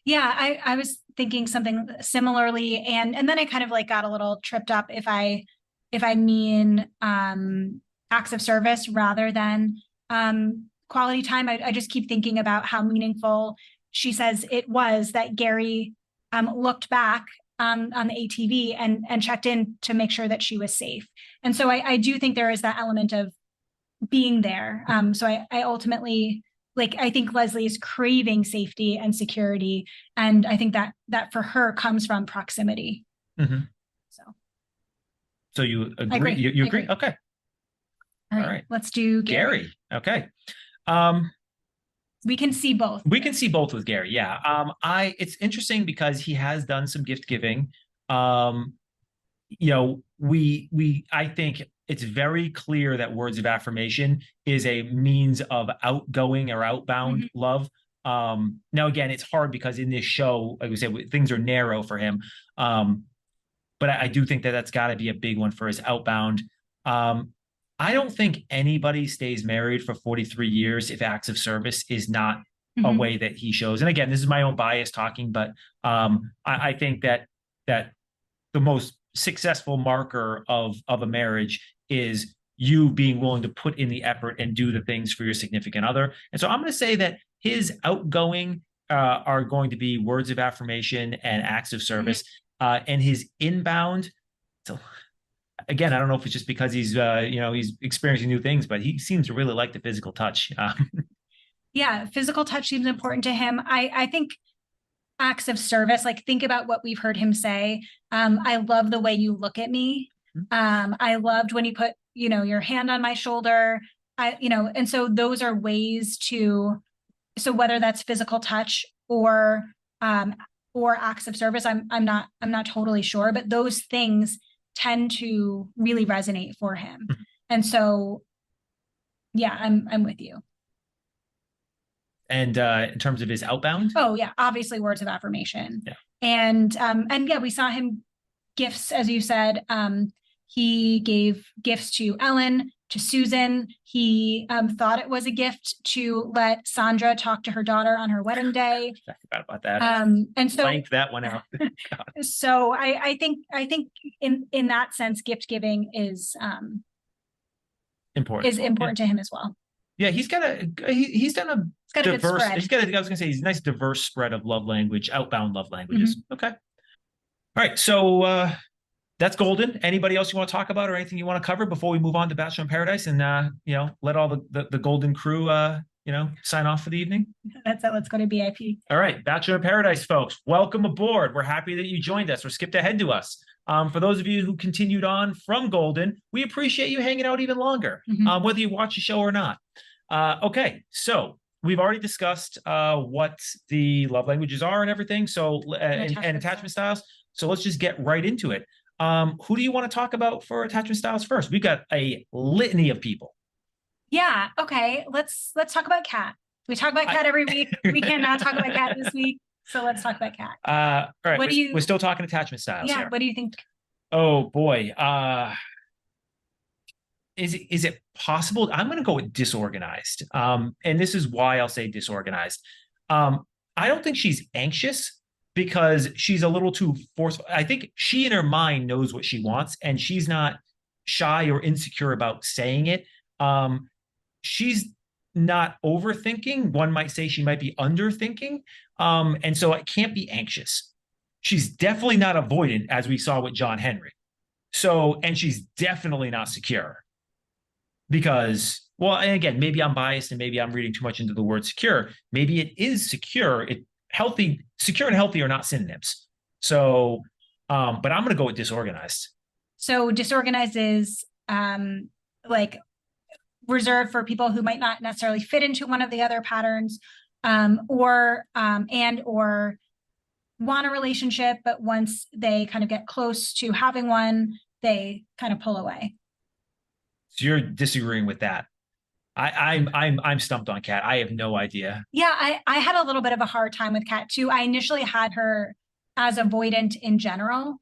Yeah, I was thinking something similarly, and then I kind of like got a little tripped up if I mean acts of service rather than quality time. I just keep thinking about how meaningful she says it was that Gary looked back on the ATV and checked in to make sure that she was safe. And so I do think there is that element of being there. So I ultimately, like, I think Leslie is craving safety and security. And I think that for her comes from proximity. So you agree? You agree? Okay. All right. Let's do Gary. Okay. We can see both. We can see both with Gary. Yeah. It's interesting because he has done some gift giving. You know, I think it's very clear that words of affirmation is a means of outgoing or outbound love. Now, again, it's hard because in this show, like we said, things are narrow for him. But I do think that that's got to be a big one for his outbound. I don't think anybody stays married for 43 years if acts of service is not a way that he shows. And again, this is my own bias talking, but I think that the most successful marker of a marriage is you being willing to put in the effort and do the things for your significant other. And so I'm going to say that his outgoing are going to be words of affirmation and acts of service, and his inbound. So again, I don't know if it's just because he's he's experiencing new things, but he seems to really like the physical touch. Yeah, physical touch seems important to him. I think acts of service, like think about what we've heard him say. I love the way you look at me. I loved when you put, your hand on my shoulder. And so those are ways so whether that's physical touch or acts of service, I'm not totally sure, but those things tend to really resonate for him. And so, yeah, I'm with you. And in terms of his outbound? Oh yeah, obviously words of affirmation. Yeah. And yeah, we saw him gifts, as you said. He gave gifts to Ellen, to Susan. He thought it was a gift to let Sandra talk to her daughter on her wedding day. I forgot about that. And so blanked that one out. So I think in that sense, gift giving is important to him as well. Yeah, he's done a diverse. I was gonna say he's a nice diverse spread of love language, outbound love languages. Okay. All right. So that's golden. Anybody else you want to talk about or anything you want to cover before we move on to Bachelor in Paradise and let all the golden crew sign off for the evening? That's it. Let's go to BIP. All right, Bachelor in Paradise, folks. Welcome aboard. We're happy that you joined us or skipped ahead to us. For those of you who continued on from Golden, we appreciate you hanging out even longer, whether you watch the show or not. Okay, so we've already discussed what the love languages are and everything. So and attachment styles. So let's just get right into it. Who do you want to talk about for attachment styles first? We've got a litany of people. Yeah. Okay. Let's talk about Kat. We talk about Kat every week. We cannot talk about Kat this week. So let's talk about Kat. All right. We're still talking attachment styles. Yeah. Here. What do you think? Oh boy. Is it possible? I'm going to go with disorganized. And this is why I'll say disorganized. I don't think she's anxious because she's a little too forceful. I think she in her mind knows what she wants and she's not shy or insecure about saying it. She's not overthinking. One might say she might be underthinking. And so it can't be anxious. She's definitely not avoidant, as we saw with John Henry. So, and she's definitely not secure because, well, and again, maybe I'm biased and maybe I'm reading too much into the word secure. Maybe it is secure. Secure and healthy are not synonyms. So, but I'm going to go with disorganized. So disorganized is like reserved for people who might not necessarily fit into one of the other patterns, or want a relationship, but once they kind of get close to having one, they kind of pull away. So you're disagreeing with that. I'm stumped on Kat. I have no idea. Yeah, I had a little bit of a hard time with Kat too. I initially had her as avoidant in general.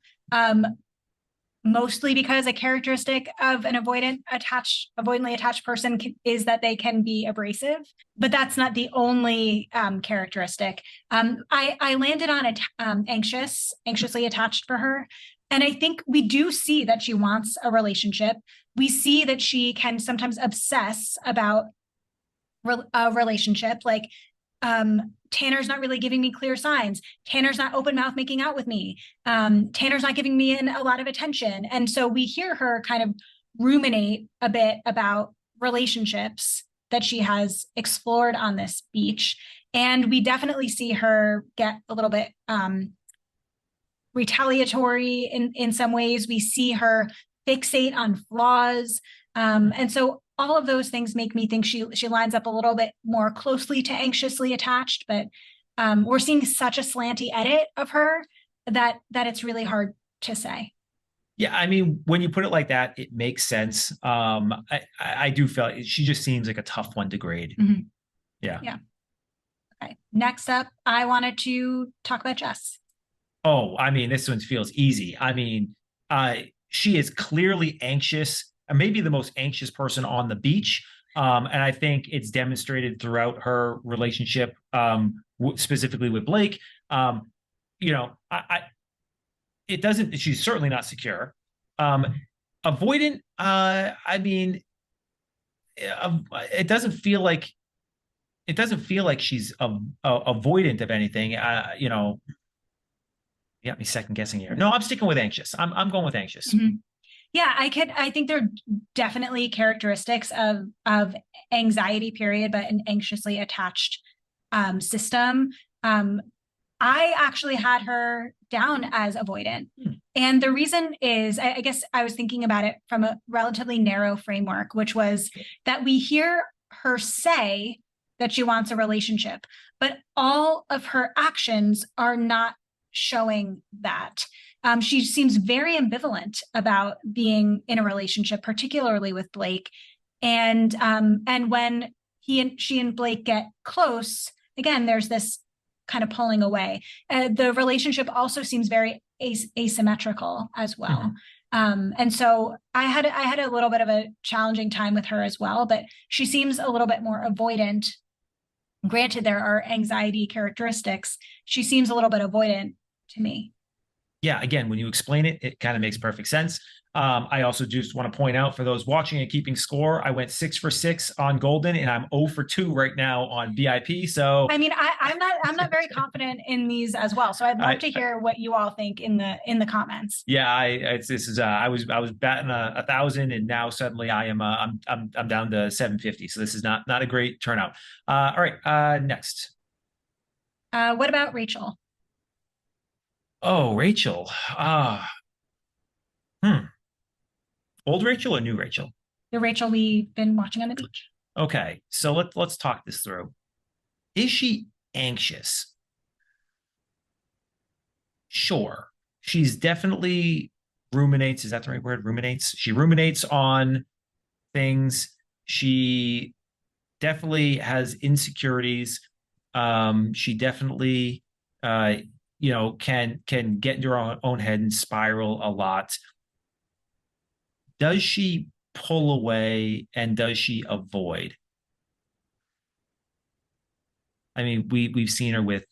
Mostly because a characteristic of an avoidantly attached person is that they can be abrasive, but that's not the only characteristic. I landed on anxiously attached for her. And I think we do see that she wants a relationship. We see that she can sometimes obsess about a relationship, like Tanner's not really giving me clear signs. Tanner's not open mouth making out with me. Tanner's not giving me a lot of attention. And so we hear her kind of ruminate a bit about relationships that she has explored on this beach. And we definitely see her get a little bit retaliatory in some ways. We see her fixate on flaws. And so all of those things make me think she lines up a little bit more closely to anxiously attached, but we're seeing such a slanty edit of her that it's really hard to say. Yeah, I mean, when you put it like that, it makes sense. I do feel she just seems like a tough one to grade. Mhm. Yeah. Yeah. Okay. Next up, I wanted to talk about Jess. Oh, I mean, this one feels easy. I mean, she is clearly anxious, maybe the most anxious person on the beach. And I think it's demonstrated throughout her relationship, specifically with Blake. Um, I it doesn't. She's certainly not secure. Um, Avoidant. I mean, it doesn't feel like she's avoidant of anything. You got me second guessing here. No, I'm sticking with anxious. I'm going with anxious. Mhm. Yeah, I think there are definitely characteristics of anxiety period, but an anxiously attached system. Um, I actually had her down as avoidant. And the reason is, I guess I was thinking about it from a relatively narrow framework, which was that we hear her say that she wants a relationship, but all of her actions are not showing that. She seems very ambivalent about being in a relationship, particularly with Blake. And when she and Blake get close, again, there's this kind of pulling away. The relationship also seems very asymmetrical as well. And so I had a little bit of a challenging time with her as well, but she seems a little bit more avoidant. Granted, there are anxiety characteristics. She seems a little bit avoidant to me. Yeah, again, when you explain it, it kind of makes perfect sense. I also just want to point out for those watching and keeping score, I went 6 for 6 on Golden, and I'm 0 for 2 right now on BIP. So I mean, I'm not very confident in these as well. So I'd love to hear what you all think in the comments. Yeah, I was batting 1,000, and now suddenly I'm down to 750. So this is not a great turnout. All right, next. What about Rachel? Oh, Rachel. Hmm. Old Rachel or new Rachel? The Rachel we've been watching on the beach. Okay, so let's talk this through. Is she anxious? Sure. She's definitely ruminates. Is that the right word? Ruminates. She ruminates on things. She definitely has insecurities. She definitely, uh, can get into her own head and spiral a lot. Does she pull away and does she avoid? I mean, we've seen her with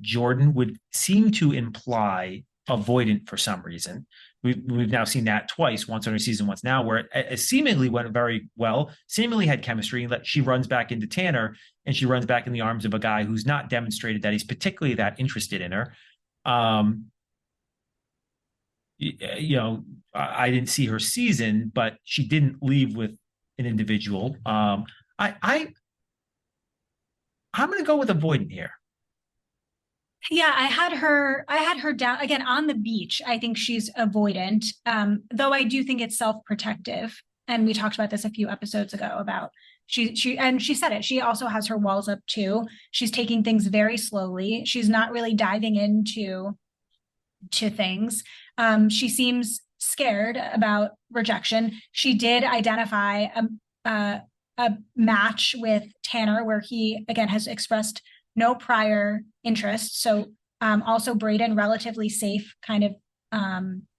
Jordan would seem to imply avoidant for some reason. We've now seen that twice, once on her season, once now, where it seemingly went very well, seemingly had chemistry. She runs back into Tanner and she runs back in the arms of a guy who's not demonstrated that he's particularly that interested in her. Um, I didn't see her season, but she didn't leave with an individual. I'm going to go with avoidant here. Yeah, I had her down again on the beach. I think she's avoidant. Though I do think it's self-protective. And we talked about this a few episodes ago about she said it. She also has her walls up too. She's taking things very slowly. She's not really diving into things. She seems scared about rejection. She did identify a match with Tanner where he again has expressed no prior interest. So also Brayden, relatively safe kind of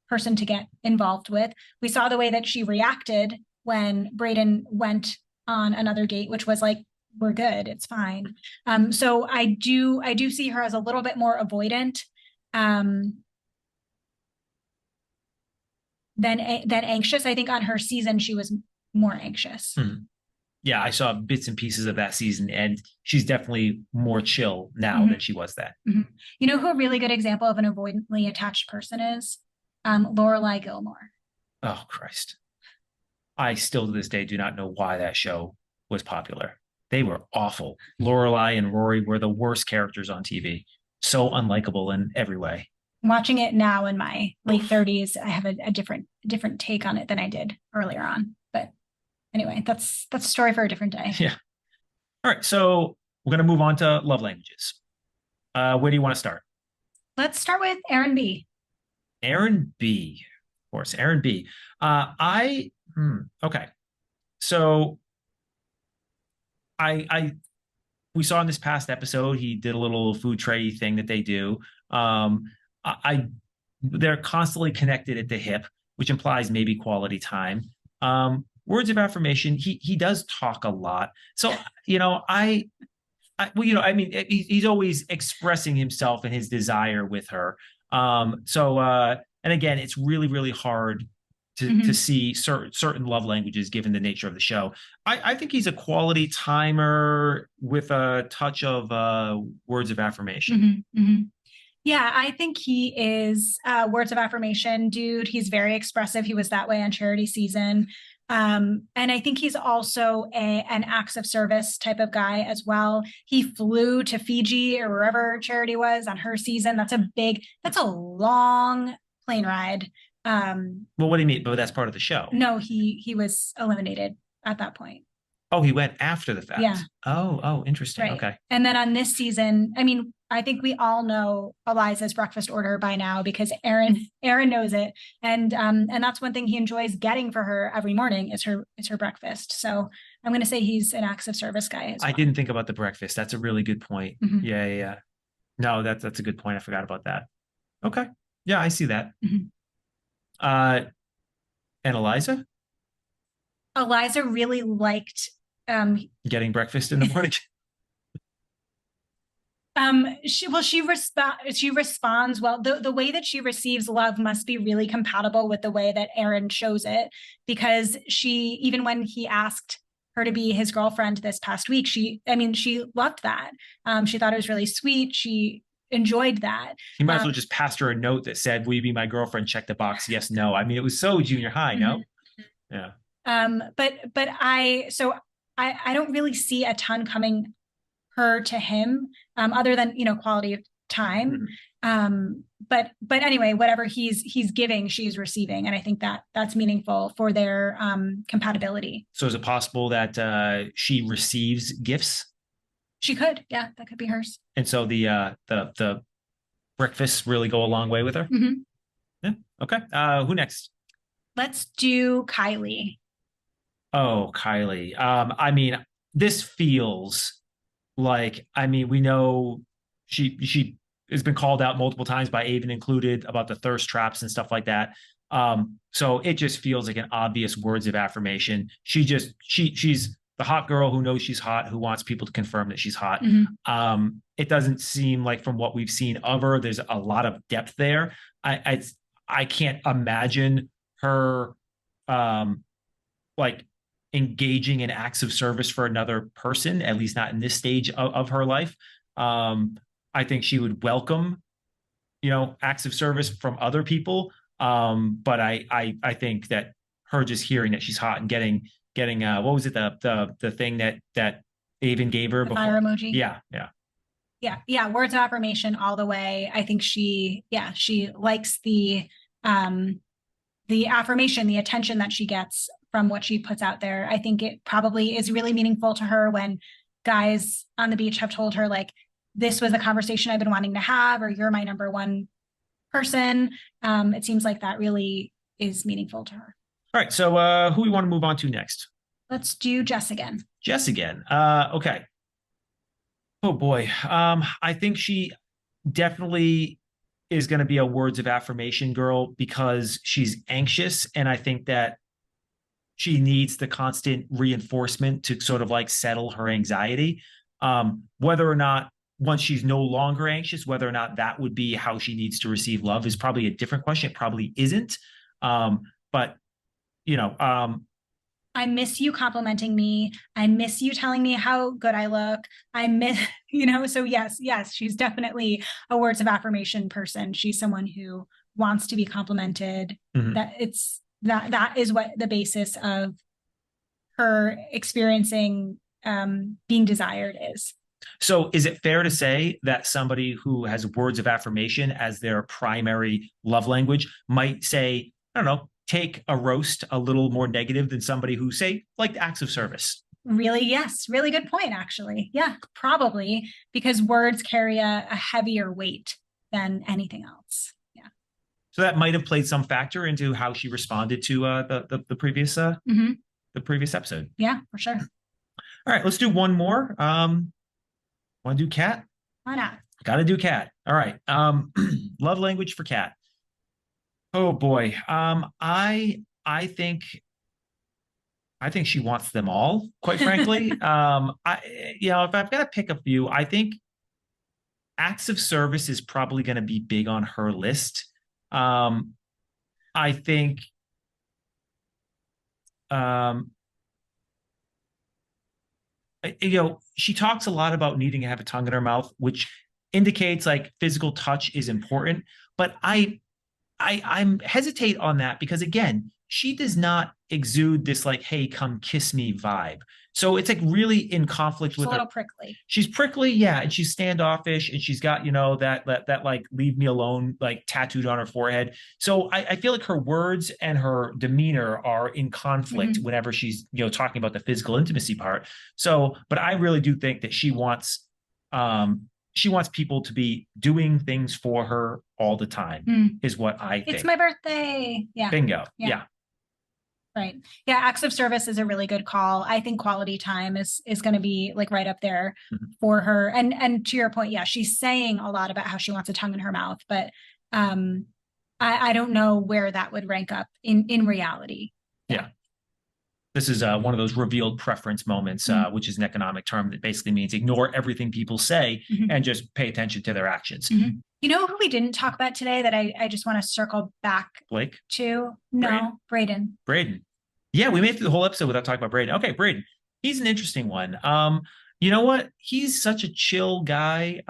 person to get involved with. We saw the way that she reacted when Brayden went on another date, which was like, we're good, it's fine. So I do see her as a little bit more avoidant than anxious. I think on her season she was more anxious. Yeah, I saw bits and pieces of that season, and she's definitely more chill now than she was then. You know who a really good example of an avoidantly attached person is? Lorelai Gilmore. Oh, Christ. I still to this day do not know why that show was popular. They were awful. Lorelai and Rory were the worst characters on TV. So unlikable in every way. Watching it now in my late 30s, I have a different take on it than I did earlier on. But anyway, that's a story for a different day. Yeah. All right. So we're going to move on to love languages. Where do you want to start? Let's start with Aaron B. Aaron B. course. Aaron B. Okay. So I we saw in this past episode, he did a little food tray thing that they do. I they're constantly connected at the hip, which implies maybe quality time. Words of affirmation, he does talk a lot. So, well, I mean, he's always expressing himself and his desire with her. And again, it's really, really hard to see certain love languages given the nature of the show. I think he's a quality timer with a touch of words of affirmation. Yeah, I think he is words of affirmation dude. He's very expressive. He was that way on Charity Season. And I think he's also an acts of service type of guy as well. He flew to Fiji or wherever Charity was on her season. That's a long plane ride. Well, what do you mean? But that's part of the show. No, he was eliminated at that point. Oh, he went after the fact. Yeah. Oh, interesting. Right. Okay. And then on this season, I mean, I think we all know Eliza's breakfast order by now because Aaron knows it. And that's one thing he enjoys getting for her every morning is her breakfast. So I'm going to say he's an acts of service guy as well. I didn't think about the breakfast. That's a really good point. Yeah. No, that's a good point. I forgot about that. Okay. Yeah, I see that. And Eliza? Eliza really liked getting breakfast in the morning. She responds well. The way that she receives love must be really compatible with the way that Aaron shows it, because even when he asked her to be his girlfriend this past week, she loved that. She thought it was really sweet. She enjoyed that. He might as well just passed her a note that said, "Will you be my girlfriend?" Check the box. Yes, no. I mean, it was so junior high, no? Yeah. But I don't really see a ton coming her to him, other than quality of time. But anyway, whatever he's giving, she's receiving, and I think that's meaningful for their compatibility. So is it possible that she receives gifts? She could, yeah, that could be hers. And so the breakfasts really go a long way with her. Yeah. Okay. Who next? Let's do Kylie. Oh, Kylie. I mean, this feels like, we know she has been called out multiple times by Avon included about the thirst traps and stuff like that. So it just feels like an obvious words of affirmation. She's the hot girl who knows she's hot, who wants people to confirm that she's hot. It doesn't seem like from what we've seen of her, there's a lot of depth there. I can't imagine her like engaging in acts of service for another person, at least not in this stage of her life. I think she would welcome, acts of service from other people. But I think that her just hearing that she's hot and getting what was it, the thing that Avon gave her before? Fire emoji. Yeah. Words of affirmation all the way. I think she likes the affirmation, the attention that she gets from what she puts out there. I think it probably is really meaningful to her when guys on the beach have told her, like, this was a conversation I've been wanting to have, or you're my number one person. It seems like that really is meaningful to her. All right. So who we want to move on to next? Let's do Jess again. Jess again. Okay. Oh boy. I think she definitely is going to be a words of affirmation girl because she's anxious. And I think that she needs the constant reinforcement to sort of like settle her anxiety. Whether or not once she's no longer anxious, whether or not that would be how she needs to receive love is probably a different question. It probably isn't. But I miss you complimenting me. I miss you telling me how good I look. I miss, so yes, she's definitely a words of affirmation person. She's someone who wants to be complimented. That is what the basis of her experiencing being desired is. So is it fair to say that somebody who has words of affirmation as their primary love language might say, I don't know, take a roast a little more negative than somebody who, say, liked acts of service? Really, yes. Really good point, actually. Yeah, probably, because words carry a heavier weight than anything else. Yeah. So that might have played some factor into how she responded to the previous the previous episode. Yeah, for sure. All right, let's do one more. Want to do Kat? Why not? Got to do Kat. All right. Love language for Kat. Oh boy. I think she wants them all, quite frankly. If I've got to pick a few, I think acts of service is probably going to be big on her list. I think she talks a lot about needing to have a tongue in her mouth, which indicates like physical touch is important. But I'm hesitate on that because again, she does not exude this like, hey, come kiss me vibe. So it's like really in conflict with a little prickly. She's prickly, yeah, and she's standoffish, and she's got that like leave me alone like tattooed on her forehead. So I feel like her words and her demeanor are in conflict whenever she's talking about the physical intimacy part. So, but I really do think that she wants people to be doing things for her all the time, is what I think. It's my birthday. Yeah. Bingo. Yeah. Right. Yeah. Acts of service is a really good call. I think quality time is going to be like right up there for her. And to your point, yeah, she's saying a lot about how she wants a tongue in her mouth, but I don't know where that would rank up in reality. Yeah. This is one of those revealed preference moments, which is an economic term that basically means ignore everything people say and just pay attention to their actions. You know who we didn't talk about today that I just want to circle back Blake? to? No, Braden. Yeah, we made it through the whole episode without talking about Braden. Okay, Braden. He's an interesting one. You know what? He's such a chill guy.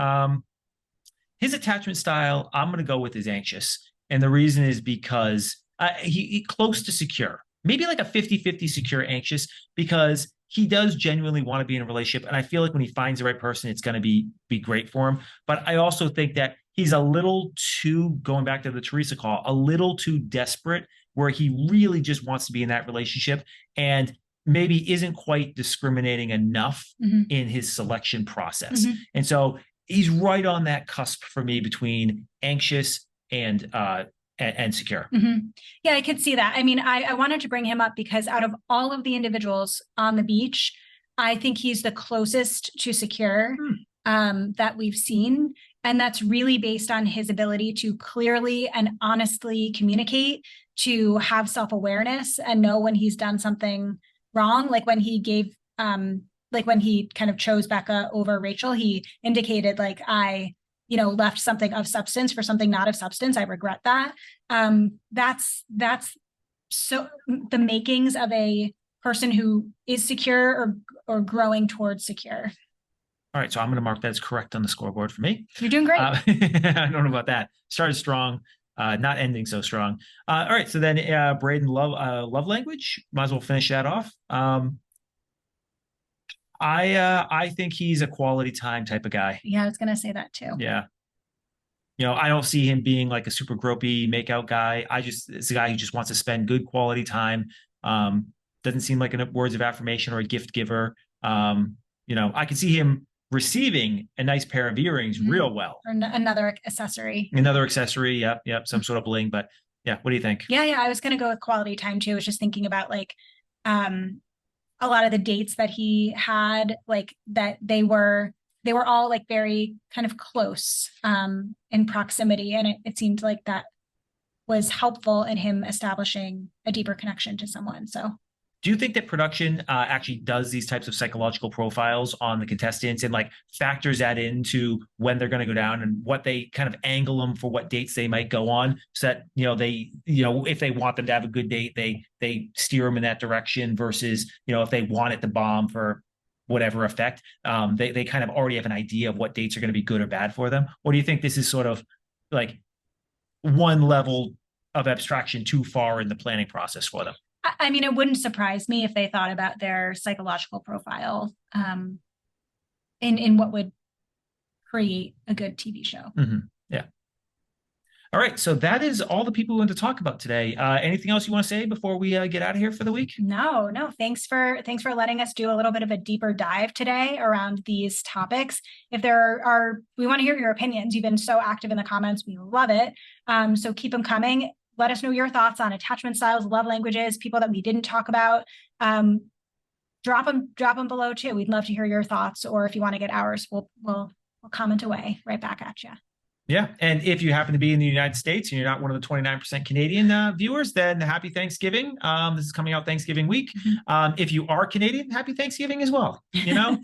His attachment style, I'm going to go with is anxious. And the reason is because he close to secure. Maybe like a 50-50 secure anxious, because he does genuinely want to be in a relationship. And I feel like when he finds the right person, it's going to be great for him. But I also think that he's a little too, going back to the Teresa call, a little too desperate, where he really just wants to be in that relationship and maybe isn't quite discriminating enough in his selection process. And so he's right on that cusp for me between anxious and secure. Yeah, I could see that. I mean, I wanted to bring him up because out of all of the individuals on the beach, I think he's the closest to secure that we've seen. And that's really based on his ability to clearly and honestly communicate, to have self-awareness and know when he's done something wrong. Like when he gave, like when he kind of chose Becca over Rachel, he indicated like, I left something of substance for something not of substance. I regret that. That's so the makings of a person who is secure or growing towards secure. All right, so I'm going to mark that as correct on the scoreboard for me. You're doing great. I don't know about that. Started strong, not ending so strong. All right, so then Braden, love language. Might as well finish that off. I think he's a quality time type of guy. Yeah, I was going to say that too. Yeah. I don't see him being like a super gropey makeout guy. It's a guy who just wants to spend good quality time. Doesn't seem like words of affirmation or a gift giver. I can see him receiving a nice pair of earrings real well. Or another accessory. Yep. Some sort of bling. But yeah, what do you think? Yeah. I was going to go with quality time too. I was just thinking about like a lot of the dates that he had, like that they were all like very kind of close in proximity. And it seemed like that was helpful in him establishing a deeper connection to someone. So do you think that production actually does these types of psychological profiles on the contestants and like factors that into when they're going to go down and what they kind of angle them for what dates they might go on, so that they if they want them to have a good date, they steer them in that direction versus if they want it to bomb for whatever effect, they kind of already have an idea of what dates are going to be good or bad for them? Or do you think this is sort of like one level of abstraction too far in the planning process for them? I mean, it wouldn't surprise me if they thought about their psychological profile in what would create a good TV show. Yeah. All right. So that is all the people we want to talk about today. Anything else you want to say before we get out of here for the week? No. Thanks for letting us do a little bit of a deeper dive today around these topics. If there are, we want to hear your opinions. You've been so active in the comments. We love it. So keep them coming. Let us know your thoughts on attachment styles, love languages, people that we didn't talk about. Drop them below too. We'd love to hear your thoughts, or if you want to get ours, we'll comment away right back at you. Yeah. And if you happen to be in the United States and you're not one of the 29% Canadian viewers, then happy Thanksgiving. This is coming out Thanksgiving week. If you are Canadian, happy Thanksgiving as well, you know?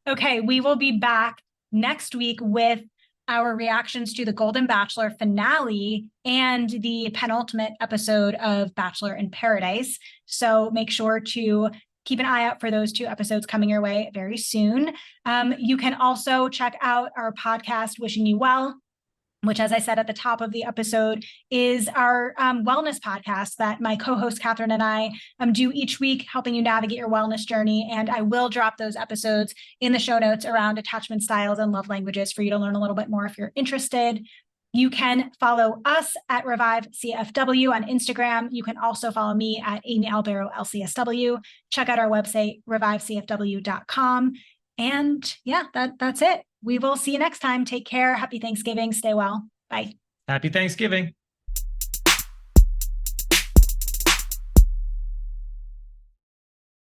Okay. We will be back next week with our reactions to the Golden Bachelor finale and the penultimate episode of Bachelor in Paradise. So make sure to keep an eye out for those 2 episodes coming your way very soon. You can also check out our podcast, Wishing You Well, which, as I said at the top of the episode, is our wellness podcast that my co-host Catherine and I do each week, helping you navigate your wellness journey. And I will drop those episodes in the show notes around attachment styles and love languages for you to learn a little bit more if you're interested. You can follow us at Revive CFW on Instagram. You can also follow me at Amy Albero LCSW. Check out our website, revivecfw.com. And yeah, that's it. We will see you next time. Take care. Happy Thanksgiving. Stay well. Bye. Happy Thanksgiving.